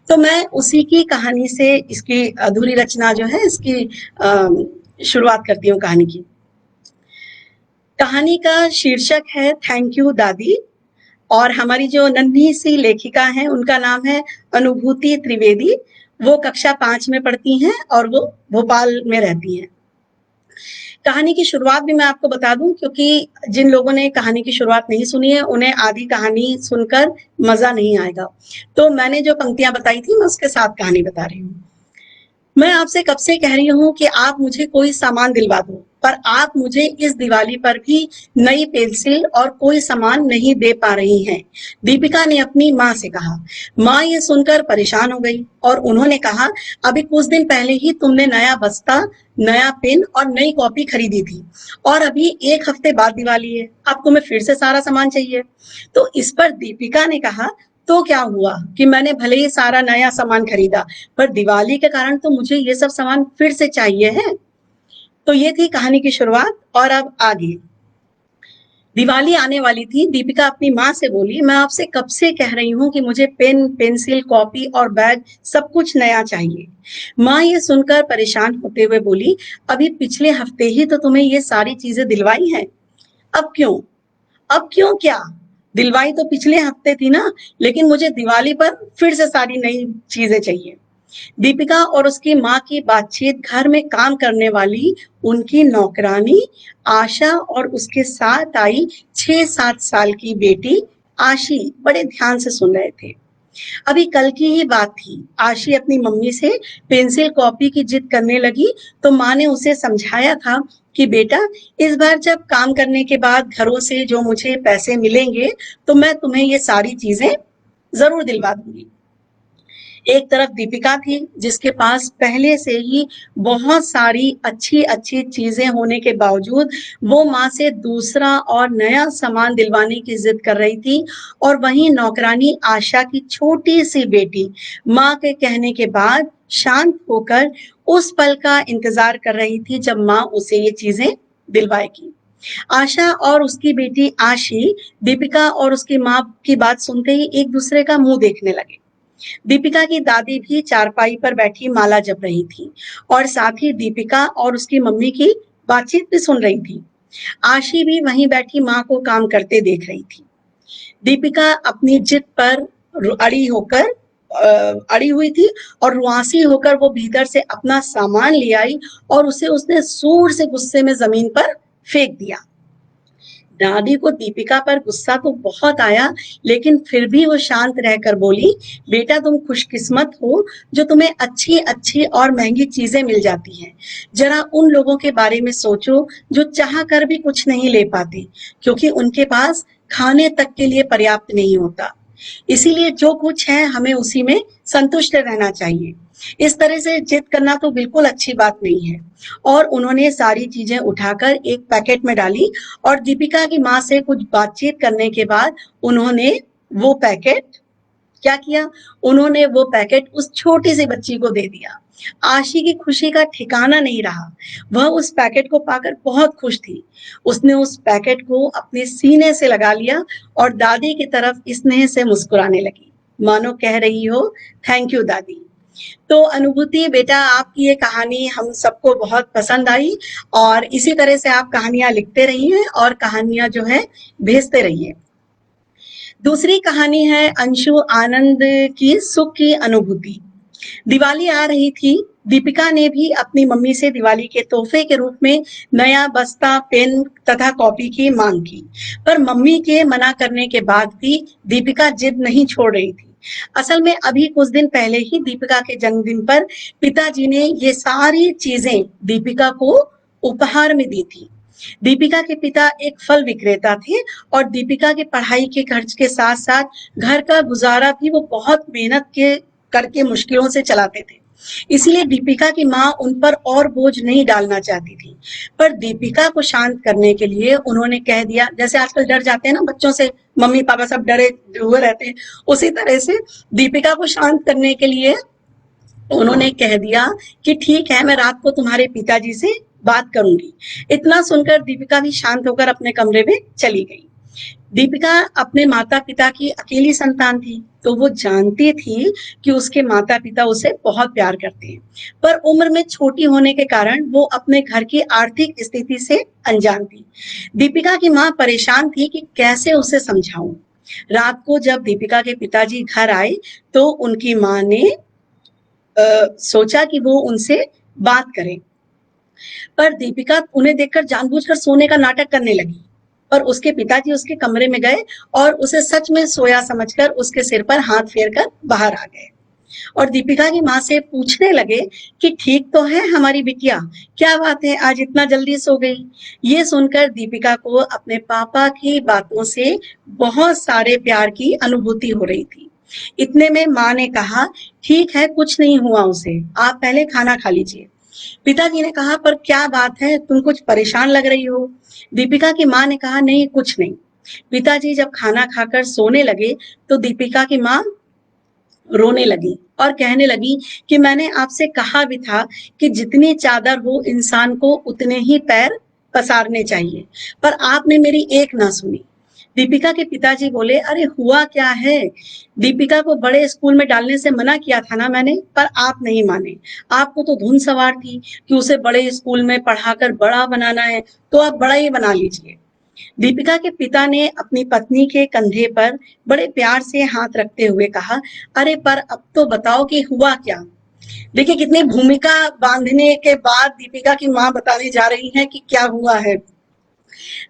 तो मैं उसी की कहानी से इसकी अधूरी रचना जो है इसकी शुरुआत करती हूँ कहानी की। कहानी का शीर्षक है थैंक यू दादी। और हमारी जो नन्ही सी लेखिका है उनका नाम है अनुभूति त्रिवेदी। वो कक्षा 5 में पढ़ती हैं और वो भोपाल में रहती हैं। कहानी की शुरुआत भी मैं आपको बता दूं, क्योंकि जिन लोगों ने कहानी की शुरुआत नहीं सुनी है उन्हें आधी कहानी सुनकर मजा नहीं आएगा। तो मैंने जो पंक्तियां बताई थी मैं उसके साथ कहानी बता रही हूँ। मैं आपसे कब से कह रही हूँ कि आप मुझे कोई सामान दिलवा दो, पर आप मुझे इस दिवाली पर भी नई पेंसिल और कोई सामान नहीं दे पा रही हैं। दीपिका ने अपनी माँ से कहा। माँ ये सुनकर परेशान हो गई और उन्होंने कहा, अभी कुछ दिन पहले ही तुमने नया बस्ता, नया पेन और नई कॉपी खरीदी थी और अभी 1 हफ्ते बाद दिवाली है, अब तुम्हें फिर से सारा सामान चाहिए। तो इस पर दीपिका ने कहा, तो क्या हुआ कि मैंने भले ही सारा नया सामान खरीदा, पर दिवाली के कारण तो मुझे ये सब सामान फिर से चाहिए है। तो ये थी कहानी की शुरुआत और अब आगे। दिवाली आने वाली थी। दीपिका अपनी माँ से बोली, मैं आपसे कब से कह रही हूँ कि मुझे पेन, पेंसिल, कॉपी और बैग सब कुछ नया चाहिए। माँ ये सुनकर परेशान होते हुए बोली, अभी पिछले हफ्ते ही तो तुम्हें ये सारी चीजें दिलवाई हैं। अब क्यों? अब क्यों क्या? दिलवाई तो पिछले हफ्ते थी ना, लेकिन मुझे दिवाली पर फिर से सारी नई चीजें चाहिए। दीपिका और उसकी माँ की बातचीत घर में काम करने वाली उनकी नौकरानी आशा और उसके साथ आई 6-7 साल की बेटी आशी बड़े ध्यान से सुन रहे थे। अभी कल की ही बात थी। आशी अपनी मम्मी से पेंसिल कॉपी की जिद करने लगी तो माँ ने उसे समझाया था कि बेटा, इस बार जब काम करने के बाद घरों से जो मुझे पैसे मिलेंगे तो मैं तुम्हें ये सारी चीजें जरूर दिलवा दूंगी। एक तरफ दीपिका थी जिसके पास पहले से ही बहुत सारी अच्छी अच्छी चीजें होने के बावजूद वो माँ से दूसरा और नया सामान दिलवाने की जिद कर रही थी। और वहीं नौकरानी आशा की छोटी सी बेटी माँ के कहने के बाद शांत होकर उस पल का इंतजार कर रही थी जब माँ उसे ये चीजें दिलवाएगी। आशा और उसकी बेटी आशी दीपिका और उसकी माँ की बात सुनते ही एक दूसरे का मुंह देखने लगे। दीपिका की दादी भी चारपाई पर बैठी माला जप रही थी और साथ ही दीपिका और उसकी मम्मी की बातचीत भी सुन रही थी। आशी भी वहीं बैठी माँ को काम करते देख रही थी। दीपिका अपनी जिद पर अड़ी हुई थी और रुआंसी होकर वो भीतर से अपना सामान ले आई और उसे उसने जोर से गुस्से में जमीन पर फेंक दिया। दादी को दीपिका पर गुस्सा तो बहुत आया, लेकिन फिर भी वो शांत रहकर बोली, बेटा तुम खुशकिस्मत हो जो तुम्हें अच्छी अच्छी और महंगी चीजें मिल जाती हैं। जरा उन लोगों के बारे में सोचो जो चाह कर भी कुछ नहीं ले पाते, क्योंकि उनके पास खाने तक के लिए पर्याप्त नहीं होता। इसीलिए जो कुछ है हमें उसी में संतुष्ट रहना चाहिए। इस तरह से जिद करना तो बिल्कुल अच्छी बात नहीं है। और उन्होंने सारी चीजें उठाकर एक पैकेट में डाली और दीपिका की माँ से कुछ बातचीत करने के बाद उन्होंने वो पैकेट क्या किया? उन्होंने वो पैकेट उस छोटी सी बच्ची को दे दिया। आशी की खुशी का ठिकाना नहीं रहा। वह उस पैकेट को पाकर बहुत खुश थी। उसने उस पैकेट को अपने सीने से लगा लिया और दादी की तरफ स्नेह से मुस्कुराने लगी, मानो कह रही हो, थैंक यू दादी। तो अनुभूति बेटा, आपकी ये कहानी हम सबको बहुत पसंद आई और इसी तरह से आप कहानियां लिखते रहिए और कहानियां जो है भेजते रहिए। दूसरी कहानी है अंशु आनंद की सुख की अनुभूति। दिवाली आ रही थी। दीपिका ने भी अपनी मम्मी से दिवाली के तोहफे के रूप में नया बस्ता, पेन तथा कॉपी की मांग की, पर मम्मी के मना करने के बाद भी दीपिका जिद नहीं छोड़ रही थी। असल में अभी कुछ दिन पहले ही दीपिका के जन्मदिन पर पिताजी ने ये सारी चीजें दीपिका को उपहार में दी थी। दीपिका के पिता एक फल विक्रेता थे और दीपिका के पढ़ाई के खर्च के साथ साथ घर का गुजारा भी वो बहुत मेहनत के करके मुश्किलों से चलाते थे। इसलिए दीपिका की माँ उन पर और बोझ नहीं डालना चाहती थी। पर दीपिका को शांत करने के लिए उन्होंने कह दिया, जैसे आजकल डर जाते हैं ना बच्चों से, मम्मी पापा सब डरे हुए रहते हैं, उसी तरह से दीपिका को शांत करने के लिए उन्होंने कह दिया कि ठीक है, मैं रात को तुम्हारे पिताजी से बात करूंगी। इतना सुनकर दीपिका भी शांत होकर अपने कमरे में चली गई। दीपिका अपने माता पिता की अकेली संतान थी, तो वो जानती थी कि उसके माता पिता उसे बहुत प्यार करते हैं, पर उम्र में छोटी होने के कारण वो अपने घर की आर्थिक स्थिति से अनजान थी। दीपिका की माँ परेशान थी कि कैसे उसे समझाऊं। रात को जब दीपिका के पिताजी घर आए तो उनकी माँ ने सोचा कि वो उनसे बात करे, पर दीपिका उन्हें देखकर जानबूझकर सोने का नाटक करने लगी। पर उसके पिताजी उसके कमरे में गए और उसे सच में सोया समझकर उसके सिर पर हाथ फेरकर बाहर आ गए और दीपिका की माँ से पूछने लगे कि ठीक तो है हमारी बिटिया, क्या बात है आज इतना जल्दी सो गई। ये सुनकर दीपिका को अपने पापा की बातों से बहुत सारे प्यार की अनुभूति हो रही थी। इतने में माँ ने कहा, ठीक है, कुछ नहीं हुआ उसे, आप पहले खाना खा लीजिए। पिताजी ने कहा, पर क्या बात है, तुम कुछ परेशान लग रही हो। दीपिका की माँ ने कहा, नहीं कुछ नहीं। पिताजी जब खाना खाकर सोने लगे तो दीपिका की माँ रोने लगी और कहने लगी कि मैंने आपसे कहा भी था कि जितनी चादर हो इंसान को उतने ही पैर पसारने चाहिए, पर आपने मेरी एक ना सुनी। दीपिका के पिताजी बोले, अरे हुआ क्या है, दीपिका को बड़े स्कूल में डालने से मना किया था ना मैंने, पर आप नहीं माने। आपको तो धुन सवार थी कि उसे बड़े स्कूल में पढ़ाकर बड़ा बनाना है, तो आप बड़ा ही बना लीजिए। दीपिका के पिता ने अपनी पत्नी के कंधे पर बड़े प्यार से हाथ रखते हुए कहा, अरे पर अब तो बताओ कि हुआ क्या। देखिए कितनी भूमिका बांधने के बाद दीपिका की माँ बताने जा रही है कि क्या हुआ है।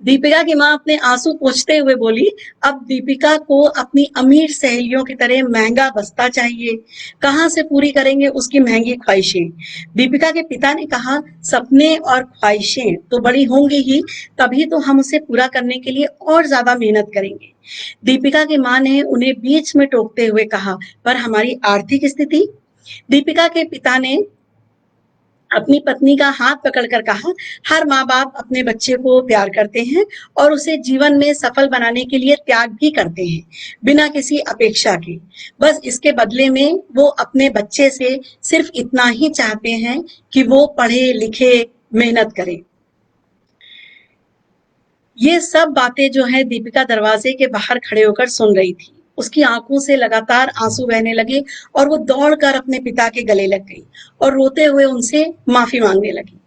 दीपिका की माँ अपने आंसू पोंछते हुए बोली, अब दीपिका को अपनी अमीर सहेलियों की तरह महंगा बस्ता चाहिए, कहाँ से पूरी करेंगे उसकी महंगी ख्वाहिशें। दीपिका के पिता ने कहा, सपने और ख्वाहिशें तो बड़ी होंगी ही, तभी तो हम उसे पूरा करने के लिए और ज्यादा मेहनत करेंगे। दीपिका की माँ ने उन्हें बीच में टोकते हुए कहा, पर हमारी आर्थिक स्थिति। दीपिका के पिता ने अपनी पत्नी का हाथ पकड़कर कहा, हर माँ बाप अपने बच्चे को प्यार करते हैं और उसे जीवन में सफल बनाने के लिए त्याग भी करते हैं, बिना किसी अपेक्षा के। बस इसके बदले में वो अपने बच्चे से सिर्फ इतना ही चाहते हैं कि वो पढ़े लिखे, मेहनत करे। ये सब बातें जो है दीपिका दरवाजे के बाहर खड़े होकर सुन रही थी। उसकी आंखों से लगातार आंसू बहने लगे और वो दौड़कर अपने पिता के गले लग गई और रोते हुए उनसे माफी मांगने लगी।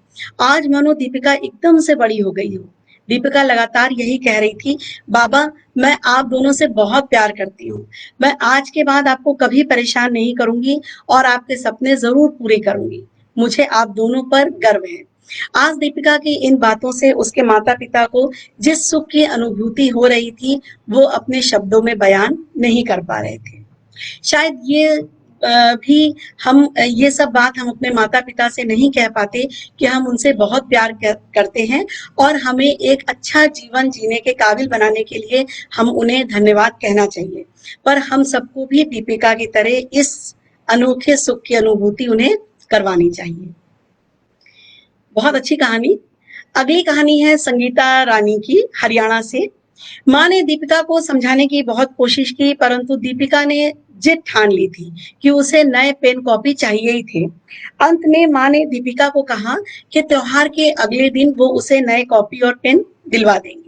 आज मानो दीपिका एकदम से बड़ी हो गई हो। दीपिका लगातार यही कह रही थी, बाबा मैं आप दोनों से बहुत प्यार करती हूँ, मैं आज के बाद आपको कभी परेशान नहीं करूंगी और आपके सपने जरूर पूरे करूंगी, मुझे आप दोनों पर गर्व है। आज दीपिका की इन बातों से उसके माता पिता को जिस सुख की अनुभूति हो रही थी वो अपने शब्दों में बयान नहीं कर पा रहे थे। शायद भी हम ये सब बात हम अपने माता पिता से नहीं कह पाते कि हम उनसे बहुत प्यार करते हैं और हमें एक अच्छा जीवन जीने के काबिल बनाने के लिए हम उन्हें धन्यवाद कहना चाहिए, पर हम सबको भी दीपिका की तरह इस अनोखे सुख की अनुभूति उन्हें करवानी चाहिए। बहुत अच्छी कहानी। अगली कहानी है संगीता रानी की, हरियाणा से। माँ ने दीपिका को समझाने की बहुत कोशिश की, परंतु दीपिका ने जिद ठान ली थी कि उसे नए पेन कॉपी चाहिए ही थे। अंत में माँ ने दीपिका को कहा कि त्योहार के अगले दिन वो उसे नए कॉपी और पेन दिलवा देंगी।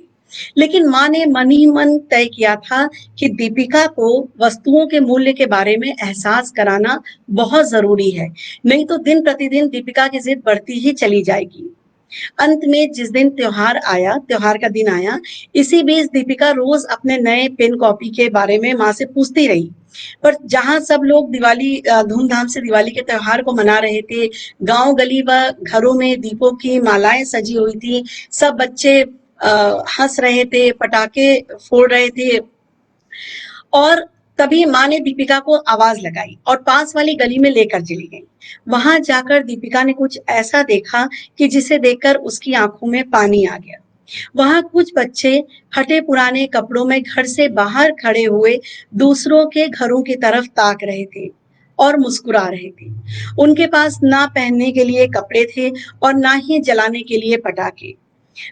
लेकिन माँ ने मन ही मन तय किया था कि दीपिका को वस्तुओं के मूल्य के बारे में एहसास कराना बहुत जरूरी है, नहीं तो दिन प्रतिदिन दीपिका की जिद बढ़ती ही चली जाएगी। अंत में जिस दिन त्योहार का दिन आया, इसी बीच दीपिका रोज अपने नए पेन कॉपी के बारे में माँ से पूछती रही। पर जहां सब लोग धूमधाम से दिवाली के त्योहार को मना रहे थे, गांव गली व घरों में दीपों की मालाएं सजी हुई थी, सब बच्चे हंस रहे थे, पटाखे फोड़ रहे थे, और तभी माँ ने दीपिका को आवाज लगाई और पास वाली गली में लेकर चली गई। वहां जाकर दीपिका ने कुछ ऐसा देखा कि जिसे देखकर उसकी आंखों में पानी आ गया। वहां कुछ बच्चे फटे पुराने कपड़ों में घर से बाहर खड़े हुए दूसरों के घरों की तरफ ताक रहे थे और मुस्कुरा रहे थे। उनके पास ना पहनने के लिए कपड़े थे और ना ही जलाने के लिए पटाखे।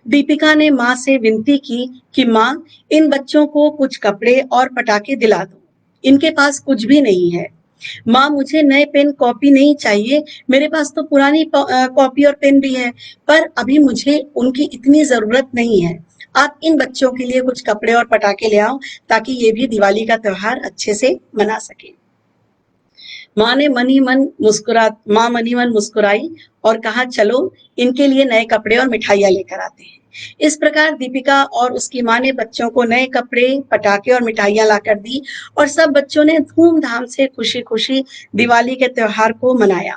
दीपिका ने माँ से विनती की कि माँ, इन बच्चों को कुछ कपड़े और पटाखे दिला दो। इनके पास कुछ भी नहीं है। माँ, मुझे नए पेन कॉपी नहीं चाहिए, मेरे पास तो पुरानी कॉपी और पेन भी है, पर अभी मुझे उनकी इतनी जरूरत नहीं है। आप इन बच्चों के लिए कुछ कपड़े और पटाखे ले आओ ताकि ये भी दिवाली का त्योहार अच्छे से मना सके। माँ मनी मन मुस्कुराई और कहा, चलो इनके लिए नए कपड़े और मिठाइयां लेकर आते हैं। इस प्रकार दीपिका और उसकी माँ ने बच्चों को नए कपड़े, पटाखे और मिठाइयां लाकर दी और सब बच्चों ने धूमधाम से खुशी खुशी दिवाली के त्योहार को मनाया।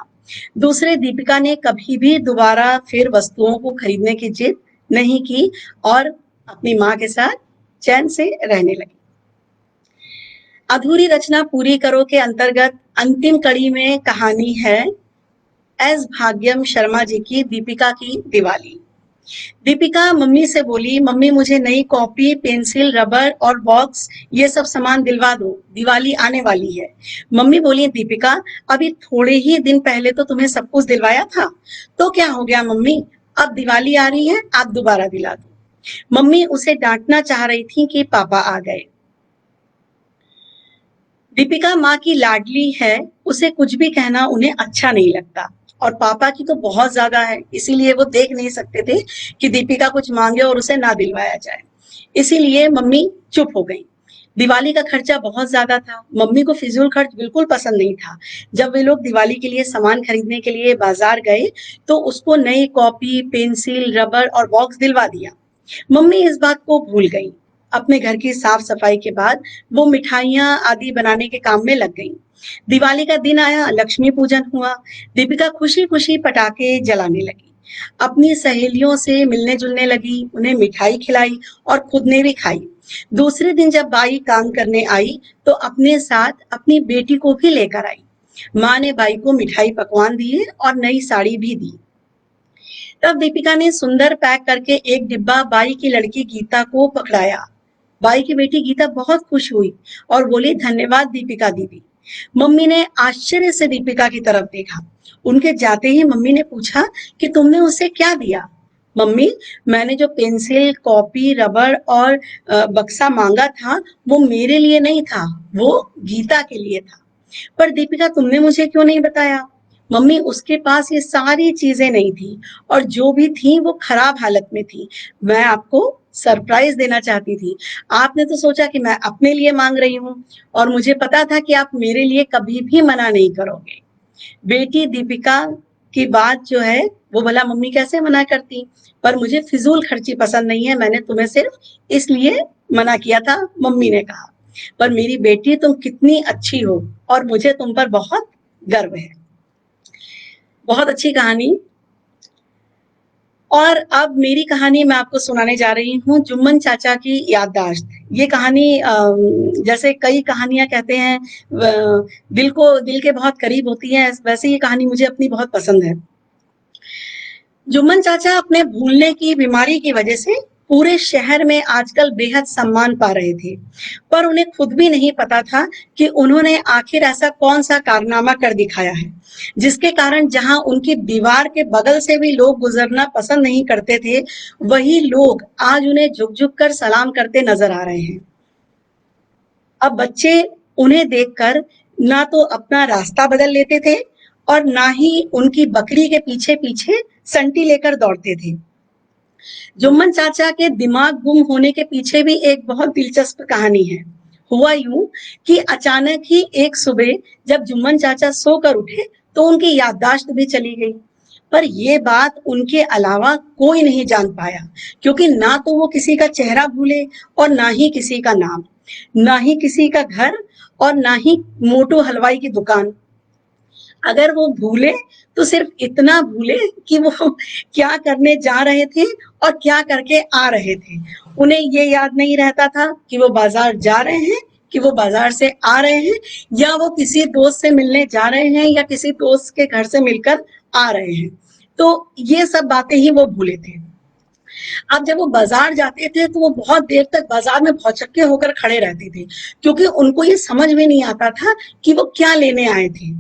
दूसरे दीपिका ने कभी भी दोबारा फिर वस्तुओं को खरीदने की जिद नहीं की और अपनी माँ के साथ चैन से रहने लगी। अधूरी रचना पूरी करो के अंतर्गत अंतिम कड़ी में कहानी है एस भाग्यम शर्मा जी की दीपिका की दिवाली। दीपिका मम्मी से बोली, मम्मी मुझे नई कॉपी, पेंसिल, रबर और बॉक्स ये सब सामान दिलवा दो, दिवाली आने वाली है। मम्मी बोली, दीपिका अभी थोड़े ही दिन पहले तो तुम्हें सब कुछ दिलवाया था, तो क्या हो गया मम्मी, अब दिवाली आ रही है, आप दोबारा दिला दो। मम्मी उसे डांटना चाह रही थी कि पापा आ गए। दीपिका माँ की लाडली है, उसे कुछ भी कहना उन्हें अच्छा नहीं लगता और पापा की तो बहुत ज्यादा है, इसीलिए वो देख नहीं सकते थे कि दीपिका कुछ मांगे और उसे ना दिलवाया जाए। इसीलिए मम्मी चुप हो गई। दिवाली का खर्चा बहुत ज्यादा था, मम्मी को फिजूल खर्च बिल्कुल पसंद नहीं था। जब वे लोग दिवाली के लिए सामान खरीदने के लिए बाजार गए तो उसको नई कॉपी, पेंसिल, रबर और बॉक्स दिलवा दिया। मम्मी इस बात को भूल गई। अपने घर की साफ सफाई के बाद वो मिठाइयां आदि बनाने के काम में लग गई। दिवाली का दिन आया, लक्ष्मी पूजन हुआ। दीपिका खुशी खुशी पटाखे जलाने लगी, अपनी सहेलियों से मिलने जुलने लगी, उन्हें मिठाई खिलाई और खुद ने भी खाई। दूसरे दिन जब बाई काम करने आई तो अपने साथ अपनी बेटी को भी लेकर आई। माँ ने बाई को मिठाई पकवान दिए और नई साड़ी भी दी। तब दीपिका ने सुंदर पैक करके एक डिब्बा बाई की लड़की गीता को पकड़ाया। बाई की बेटी गीता बहुत खुश हुई और बोली, धन्यवाद दीपिका दीदी। मम्मी ने आश्चर्य से दीपिका की तरफ देखा। उनके जाते ही मम्मी ने पूछा कि तुमने उसे क्या दिया? मम्मी, मैंने जो पेंसिल, कॉपी, रबर और बक्सा मांगा था वो मेरे लिए नहीं था, वो गीता के लिए था। पर दीपिका तुमने मुझे क्यों नहीं बताया? मम्मी, उसके पास ये सारी चीजें नहीं थी और जो भी थी वो खराब हालत में थी। मैं आपको सरप्राइज देना चाहती थी। आपने तो सोचा कि मैं अपने लिए मांग रही हूँ और मुझे पता था कि आप मेरे लिए कभी भी मना नहीं करोगे। बेटी दीपिका की बात जो है वो भला मम्मी कैसे मना करती, पर मुझे फिजूल खर्ची पसंद नहीं है, मैंने तुम्हें सिर्फ इसलिए मना किया था, मम्मी ने कहा। पर मेरी बेटी तुम कितनी अच्छी हो और मुझे तुम पर बहुत गर्व है। बहुत अच्छी कहानी। और अब मेरी कहानी मैं आपको सुनाने जा रही हूँ, जुम्मन चाचा की याददाश्त। ये कहानी जैसे कई कहानियां कहते हैं दिल के बहुत करीब होती है, वैसे ये कहानी मुझे अपनी बहुत पसंद है। जुम्मन चाचा अपने भूलने की बीमारी की वजह से पूरे शहर में आजकल बेहद सम्मान पा रहे थे, पर उन्हें खुद भी नहीं पता था कि उन्होंने आखिर ऐसा कौन सा कारनामा कर दिखाया है जिसके कारण जहां उनकी दीवार के बगल से भी लोग गुजरना पसंद नहीं करते थे, वही लोग आज उन्हें झुक झुक कर सलाम करते नजर आ रहे हैं। अब बच्चे उन्हें देखकर ना तो अपना रास्ता बदल लेते थे और ना ही उनकी बकरी के पीछे पीछे संटी लेकर दौड़ते थे। जुम्मन चाचा के दिमाग गुम होने के पीछे भी एक बहुत दिलचस्प कहानी है। हुआ यूं कि अचानक ही एक सुबह जब जुम्मन चाचा सोकर उठे तो उनकी याददाश्त भी चली गई। पर ये बात उनके अलावा कोई नहीं जान पाया, क्योंकि ना तो वो किसी का चेहरा भूले और ना ही किसी का नाम, ना ही किसी का घर और ना ही मोटू हलवाई की दुकान। अगर वो भूले तो सिर्फ इतना भूले कि वो क्या करने जा रहे थे और क्या करके आ रहे थे। उन्हें ये याद नहीं रहता था कि वो बाजार जा रहे हैं, कि वो बाजार से आ रहे हैं, या वो किसी दोस्त से मिलने जा रहे हैं या किसी दोस्त के घर से मिलकर आ रहे हैं। तो ये सब बातें ही वो भूले थे। अब जब वो बाजार जाते थे तो वो बहुत देर तक बाजार में भौचक्के होकर खड़े रहते थे, क्योंकि उनको ये समझ में नहीं आता था कि वो क्या लेने आए थे,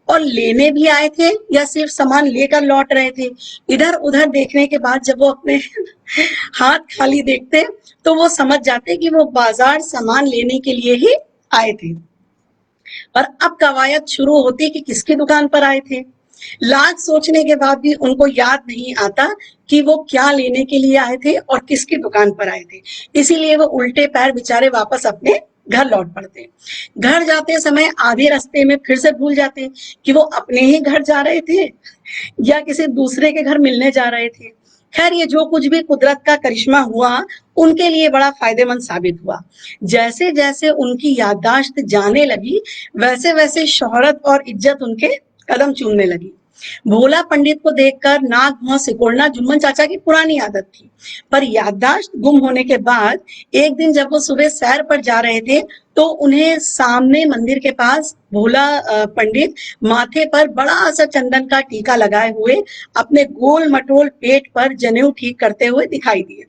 और लेने भी आए थे या सिर्फ सामान लेकर लौट रहे थे। इधर उधर देखने के बाद जब वो अपने हाथ खाली देखते तो वो समझ जाते कि वो बाजार सामान लेने के लिए ही आए थे। और अब कवायद शुरू होती कि किसकी दुकान पर आए थे। लाख सोचने के बाद भी उनको याद नहीं आता कि वो क्या लेने के लिए आए थे और किसकी दुकान पर आए थे। इसीलिए वो उल्टे पैर बेचारे वापस अपने घर लौट पड़ते। घर जाते समय आधे रास्ते में फिर से भूल जाते कि वो अपने ही घर जा रहे थे या किसी दूसरे के घर मिलने जा रहे थे। खैर, ये जो कुछ भी कुदरत का करिश्मा हुआ, उनके लिए बड़ा फायदेमंद साबित हुआ। जैसे जैसे उनकी याददाश्त जाने लगी, वैसे वैसे शोहरत और इज्जत उनके कदम चूमने लगी। भोला पंडित को देखकर नाक मुंह सिकोड़ना जुम्मन चाचा की पुरानी आदत थी, पर याददाश्त गुम होने के बाद एक दिन जब वो सुबह सैर पर जा रहे थे तो उन्हें सामने मंदिर के पास भोला पंडित माथे पर बड़ा सा चंदन का टीका लगाए हुए अपने गोल मटोल पेट पर जनेऊ ठीक करते हुए दिखाई दिए।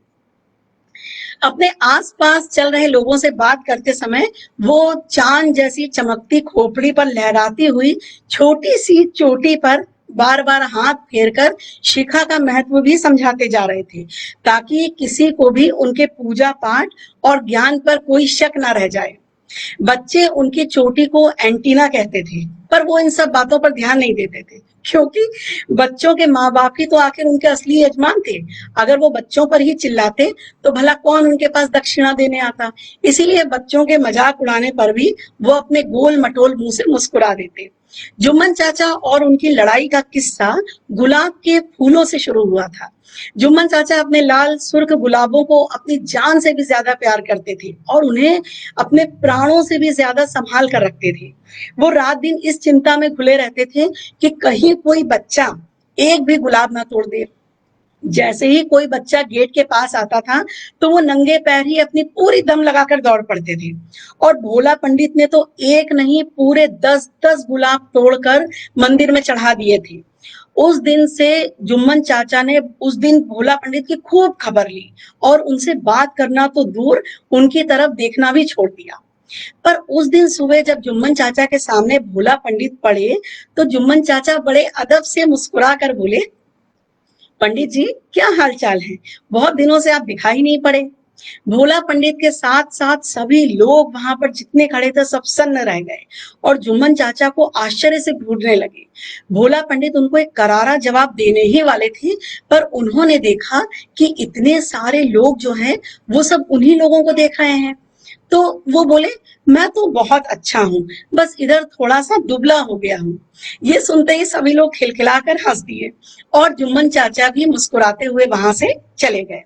अपने आसपास चल रहे लोगों से बात करते समय वो चांद जैसी चमकती खोपड़ी पर लहराती हुई छोटी सी चोटी पर बार बार हाथ फेरकर शिखा का महत्व भी समझाते जा रहे थे, ताकि किसी को भी उनके पूजा पाठ और ज्ञान पर कोई शक ना रह जाए। बच्चे उनकी चोटी को एंटीना कहते थे, पर वो इन सब बातों पर ध्यान नहीं देते थे, क्योंकि बच्चों के माँ बाप ही तो आखिर उनके असली यजमान थे। अगर वो बच्चों पर ही चिल्लाते तो भला कौन उनके पास दक्षिणा देने आता। इसीलिए बच्चों के मजाक उड़ाने पर भी वो अपने गोल मटोल मुंह से मुस्कुरा देते। जुम्मन चाचा और उनकी लड़ाई का किस्सा गुलाब के फूलों से शुरू हुआ था। जुम्मन चाचा अपने लाल सुर्ख गुलाबों को अपनी जान से भी ज्यादा प्यार करते थे और उन्हें अपने प्राणों से भी ज्यादा संभाल कर रखते थे। वो रात दिन इस चिंता में घुले रहते थे कि कहीं कोई बच्चा एक भी गुलाब ना तोड़ दे। जैसे ही कोई बच्चा गेट के पास आता था तो वो नंगे पैर ही अपनी पूरी दम लगाकर दौड़ पड़ते थे, और भोला पंडित ने तो एक नहीं पूरे 10-10 गुलाब तोड़कर मंदिर में चढ़ा दिए थे। उस दिन से जुम्मन चाचा ने उस दिन भोला पंडित की खूब खबर ली और उनसे बात करना तो दूर, उनकी तरफ देखना भी छोड़ दिया। पर उस दिन सुबह जब जुम्मन चाचा के सामने भोला पंडित पड़े तो जुम्मन चाचा बड़े अदब से मुस्कुरा कर बोले, पंडित जी, क्या हाल चाल है? बहुत दिनों से आप दिखाई नहीं पड़े। भोला पंडित के साथ साथ सभी लोग वहां पर जितने खड़े थे सब सन्न रह गए और जुम्मन चाचा को आश्चर्य से घूरने लगे। भोला पंडित उनको एक करारा जवाब देने ही वाले थे, पर उन्होंने देखा कि इतने सारे लोग जो हैं वो सब उन्हीं लोगों को देख रहे हैं, तो वो बोले, मैं तो बहुत अच्छा हूँ, बस इधर थोड़ा सा दुबला हो गया हूँ। ये सुनते ही सभी लोग खिलखिलाकर हंस दिए और जुम्मन चाचा भी मुस्कुराते हुए वहां से चले गए।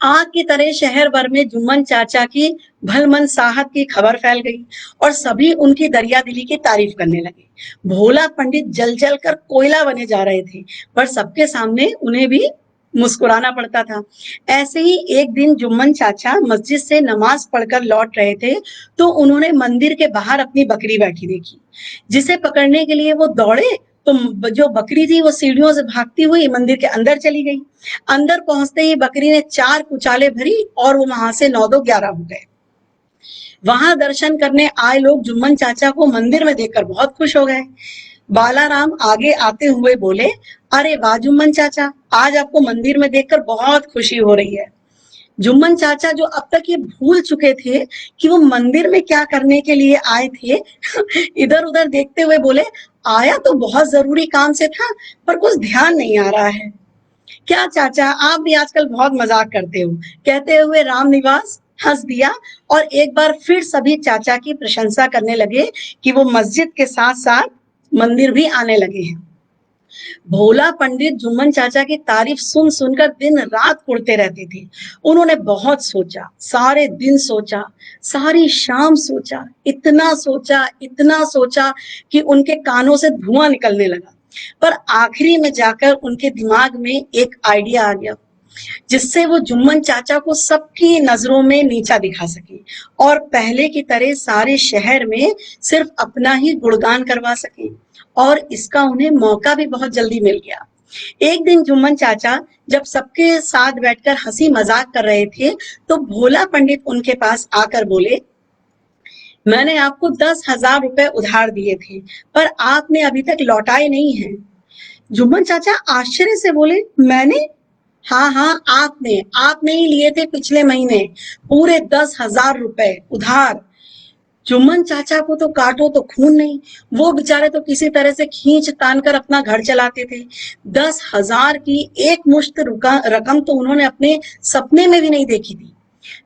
आग की तरह शहर भर में जुम्मन चाचा की भलमन साहत की खबर फैल गई और सभी उनकी दरियादिली की तारीफ करने लगे। भोला पंडित जल जल कर कोयला बने जा रहे थे, पर सबके सामने उन्हें भी मुस्कुराना पड़ता था। ऐसे ही एक दिन जुम्मन चाचा मस्जिद से नमाज पढ़कर लौट रहे थे तो उन्होंने मंदिर के बाहर अपनी बकरी बैठी देखी, जिसे पकड़ने के लिए वो दौड़े तो जो बकरी थी वो सीढ़ियों से भागती हुई मंदिर के अंदर चली गई। अंदर पहुंचते ही बकरी ने 4 कुचाले भरी और वो वहां से 9-2-11 हो गए। वहां दर्शन करने आए लोग जुम्मन चाचा को मंदिर में देखकर बहुत खुश हो गए। बालाराम आगे आते हुए बोले, अरे वाह जुम्मन चाचा, आज आपको मंदिर में देखकर बहुत खुशी हो रही है। जुम्मन चाचा जो अब तक ये भूल चुके थे कि वो मंदिर में क्या करने के लिए आए थे, इधर उधर देखते हुए बोले, आया तो बहुत जरूरी काम से था, पर कुछ ध्यान नहीं आ रहा है। क्या चाचा, आप भी आजकल बहुत मजाक करते हो, कहते हुए रामनिवास हंस दिया और एक बार फिर सभी चाचा की प्रशंसा करने लगे कि वो मस्जिद के साथ साथ मंदिर भी आने लगे हैं। भोला पंडित जुम्मन चाचा की तारीफ सुन सुनकर दिन रात कुड़ते रहते थे। उन्होंने बहुत सोचा, सारे दिन सोचा, सारी शाम सोचा, इतना सोचा कि उनके कानों से धुआं निकलने लगा। पर आखिरी में जाकर उनके दिमाग में एक आइडिया आ गया, जिससे वो जुम्मन चाचा को सबकी नजरों में नीचा दिखा सके और पहले की तरह सारे शहर में सिर्फ अपना ही गुणगान करवा सके। और इसका उन्हें मौका भी बहुत जल्दी मिल गया। एक दिन जुम्मन चाचा जब सबके साथ बैठकर हंसी मजाक कर रहे थे, तो भोला पंडित उनके पास आकर बोले, मैंने आपको 10,000 रुपए उधार दिए थे, पर आपने अभी तक लौटाए नहीं हैं। जुम्मन चाचा आश्चर्य से बोले, मैंने? हाँ हाँ, आपने ही लिए थे पिछले महीने पूरे 10,000 रुपए उधार। जुम्मन चाचा को तो काटो तो खून नहीं, वो बेचारे तो किसी तरह से खींच तान कर अपना घर चलाते थे। 10,000 की एक मुश्त रकम तो उन्होंने अपने सपने में भी नहीं देखी थी।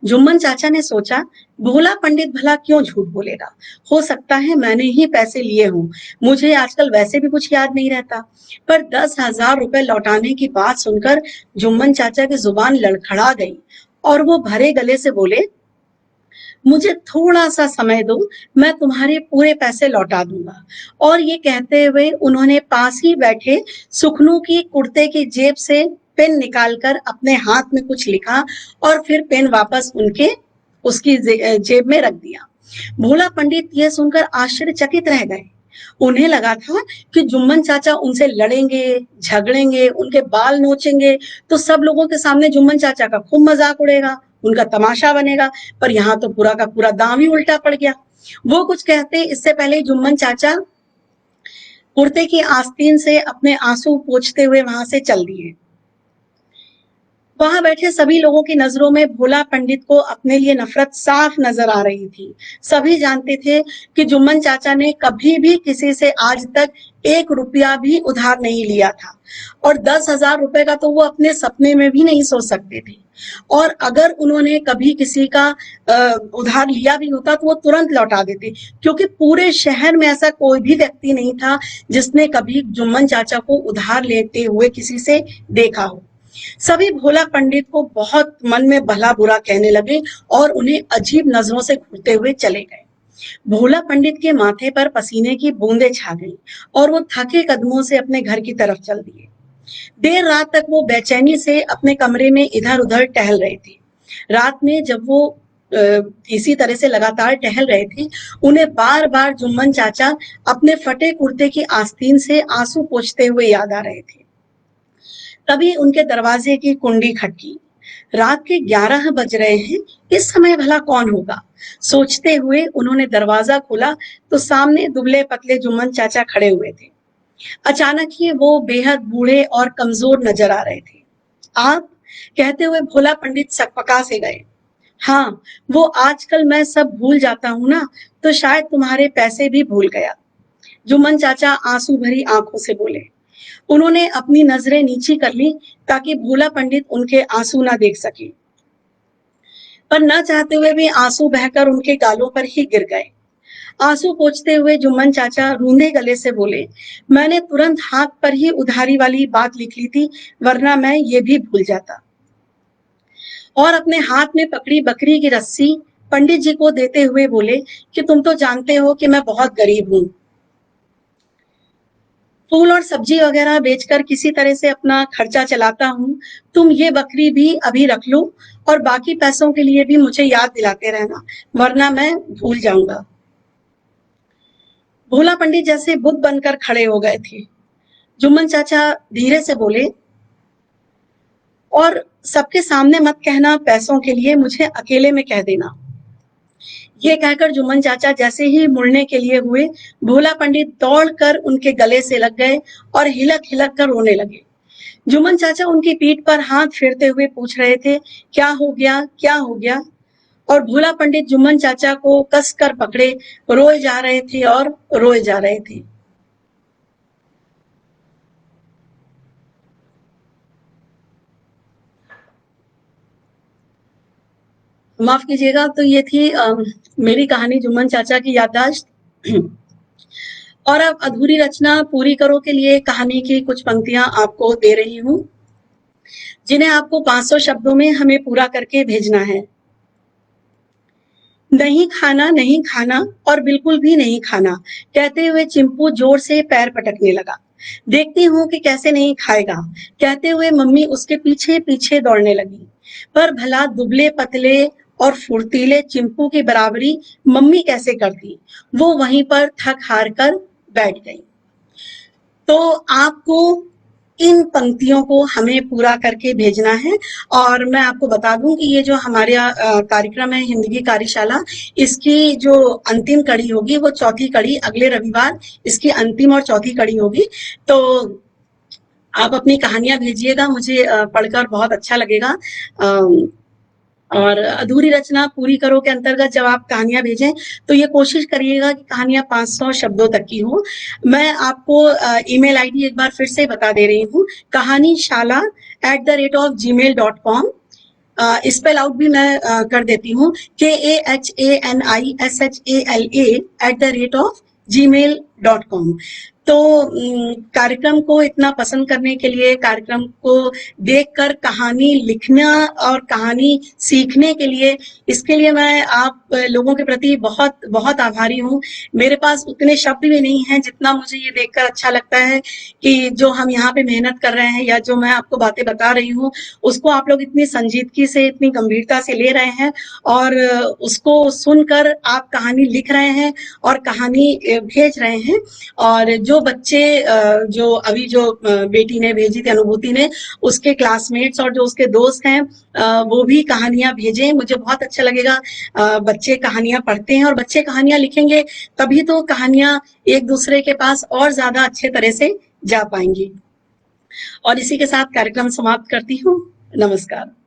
जुम्मन चाचा ने सोचा, भोला पंडित भला क्यों झूठ बोलेगा, हो सकता है मैंने ही पैसे लिए हों, मुझे आजकल वैसे भी कुछ याद नहीं रहता। पर 10,000 रुपए लौटाने की बात सुनकर जुम्मन चाचा की जुबान लड़खड़ा गई और वो भरे गले से बोले, मुझे थोड़ा सा समय दो, मैं तुम्हारे पूरे पैसे लौटा दूंगा। और ये कहते हुए उन्होंने पास ही बैठे सुखनू की कुर्ते की जेब से पेन निकालकर अपने हाथ में कुछ लिखा और फिर पेन वापस उनके उसकी जेब में रख दिया। भोला पंडित यह सुनकर आश्चर्यचकित रह गए। उन्हें लगा था कि जुम्मन चाचा उनसे लड़ेंगे, झगड़ेंगे, उनके बाल नोचेंगे, तो सब लोगों के सामने जुम्मन चाचा का खूब मजाक उड़ेगा, उनका तमाशा बनेगा। पर यहाँ तो पूरा का पूरा दांव ही उल्टा पड़ गया। वो कुछ कहते इससे पहले जुम्मन चाचा कुर्ते की आस्तीन से अपने आंसू पोंछते हुए वहां से चल दिए। वहां बैठे सभी लोगों की नजरों में भोला पंडित को अपने लिए नफरत साफ नजर आ रही थी। सभी जानते थे कि जुम्मन चाचा ने कभी भी किसी से आज तक 1 रुपया भी उधार नहीं लिया था और 10,000 रुपए का तो वो अपने सपने में भी नहीं सोच सकते थे। और अगर उन्होंने कभी किसी का उधार लिया भी होता तो वो तुरंत लौटा देते, क्योंकि पूरे शहर में ऐसा कोई भी व्यक्ति नहीं था जिसने कभी जुम्मन चाचा को उधार लेते हुए किसी से देखा हो। सभी भोला पंडित को बहुत मन में भला बुरा कहने लगे और उन्हें अजीब नजरों से घूरते हुए चले गए। भोला पंडित के माथे पर पसीने की बूंदें छा गईं और वो थके कदमों से अपने घर की तरफ चल दिए। देर रात तक वो बेचैनी से अपने कमरे में इधर उधर टहल रहे थे। रात में जब वो इसी तरह से लगातार टहल रहे थे, उन्हें बार बार जुम्मन चाचा अपने फटे कुर्ते की आस्तीन से आंसू पोंछते हुए याद आ रहे थे। तभी उनके दरवाजे की कुंडी खटकी। रात के 11 बज रहे हैं, इस समय भला कौन होगा? सोचते हुए उन्होंने दरवाजा खोला तो सामने दुबले पतले जुम्मन चाचा खड़े हुए थे। अचानक ही वो बेहद बूढ़े और कमजोर नजर आ रहे थे। आप? कहते हुए भोला पंडित सकपका से गए। हाँ, वो आजकल मैं सब भूल जाता हूँ ना, तो शायद तुम्हारे पैसे भी भूल गया। जुम्मन चाचा आंसू भरी आंखों से बोले। उन्होंने अपनी नजरें नीची कर ली ताकि भोला पंडित उनके आंसू ना देख सके, पर न चाहते हुए भी आंसू बहकर उनके गालों पर ही गिर गए। आंसू पोंछते हुए जुम्मन चाचा रूंधे गले से बोले, मैंने तुरंत हाथ पर ही उधारी वाली बात लिख ली थी, वरना मैं ये भी भूल जाता। और अपने हाथ में पकड़ी बकरी की रस्सी पंडित जी को देते हुए बोले कि तुम तो जानते हो कि मैं बहुत गरीब हूँ, फूल और सब्जी वगैरह बेचकर किसी तरह से अपना खर्चा चलाता हूँ। तुम ये बकरी भी अभी रख लो और बाकी पैसों के लिए भी मुझे याद दिलाते रहना, वरना मैं भूल जाऊंगा। भोला पंडित जैसे बुद्ध बनकर खड़े हो गए थे। जुम्मन चाचा धीरे से बोले, और सबके सामने मत कहना पैसों के लिए, मुझे अकेले में कह देना। ये कहकर जुम्मन चाचा जैसे ही मुड़ने के लिए हुए, भोला पंडित दौड़कर उनके गले से लग गए और हिलक हिलक कर रोने लगे। जुम्मन चाचा उनकी पीठ पर हाथ फेरते हुए पूछ रहे थे, क्या हो गया, क्या हो गया? और भोला पंडित जुम्मन चाचा को कसकर पकड़े रोए जा रहे थे और रोए जा रहे थे। माफ कीजिएगा, तो ये थी मेरी कहानी जुम्मन चाचा की याददाश्त। और अब अधूरी रचना पूरी करो के लिए कहानी की कुछ पंक्तियां आपको दे रही हूं, जिन्हें आपको 500 शब्दों में हमें पूरा करके भेजना है। नहीं खाना, नहीं खाना और बिल्कुल भी नहीं खाना, कहते हुए चिंपू जोर से पैर पटकने लगा। देखती हूँ कि कैसे नहीं खाएगा, कहते हुए मम्मी उसके पीछे पीछे दौड़ने लगी। पर भला दुबले पतले और फुर्तीले चिंपू की बराबरी मम्मी कैसे करती? वो वहीं पर थक हार कर बैठ गई। तो आपको इन पंक्तियों को हमें पूरा करके भेजना है। और मैं आपको बता दूं कि ये जो हमारे कार्यक्रम है हिंदी की कार्यशाला, इसकी जो अंतिम कड़ी होगी वो चौथी कड़ी अगले रविवार इसकी अंतिम और चौथी कड़ी होगी। तो आप अपनी कहानियां भेजिएगा, मुझे पढ़कर बहुत अच्छा लगेगा। और अधूरी रचना पूरी करो के अंतर्गत जब आप कहानियां भेजें तो ये कोशिश करिएगा कि कहानियां 500 शब्दों तक की हो। मैं आपको ईमेल आईडी एक बार फिर से बता दे रही हूँ, kahanishala@gmail.com। स्पेल आउट भी मैं कर देती हूँ, KAHANISHALA@gmail.com। तो कार्यक्रम को इतना पसंद करने के लिए, कार्यक्रम को देखकर कहानी लिखना और कहानी सीखने के लिए, इसके लिए मैं आप लोगों के प्रति बहुत बहुत आभारी हूँ। मेरे पास उतने शब्द भी नहीं हैं जितना मुझे ये देखकर अच्छा लगता है कि जो हम यहाँ पे मेहनत कर रहे हैं या जो मैं आपको बातें बता रही हूँ उसको आप लोग इतनी संजीदगी से, इतनी गंभीरता से ले रहे हैं और उसको सुनकर आप कहानी लिख रहे हैं और कहानी भेज रहे हैं। और जो बच्चे जो अभी जो बेटी ने भेजी थी, अनुभूति ने, उसके क्लासमेट्स और जो उसके दोस्त हैं वो भी कहानियां भेजें, मुझे बहुत अच्छा लगेगा। बच्चे कहानियां पढ़ते हैं और बच्चे कहानियां लिखेंगे, तभी तो कहानियां एक दूसरे के पास और ज्यादा अच्छे तरह से जा पाएंगी। और इसी के साथ कार्यक्रम समाप्त करती हूँ। नमस्कार।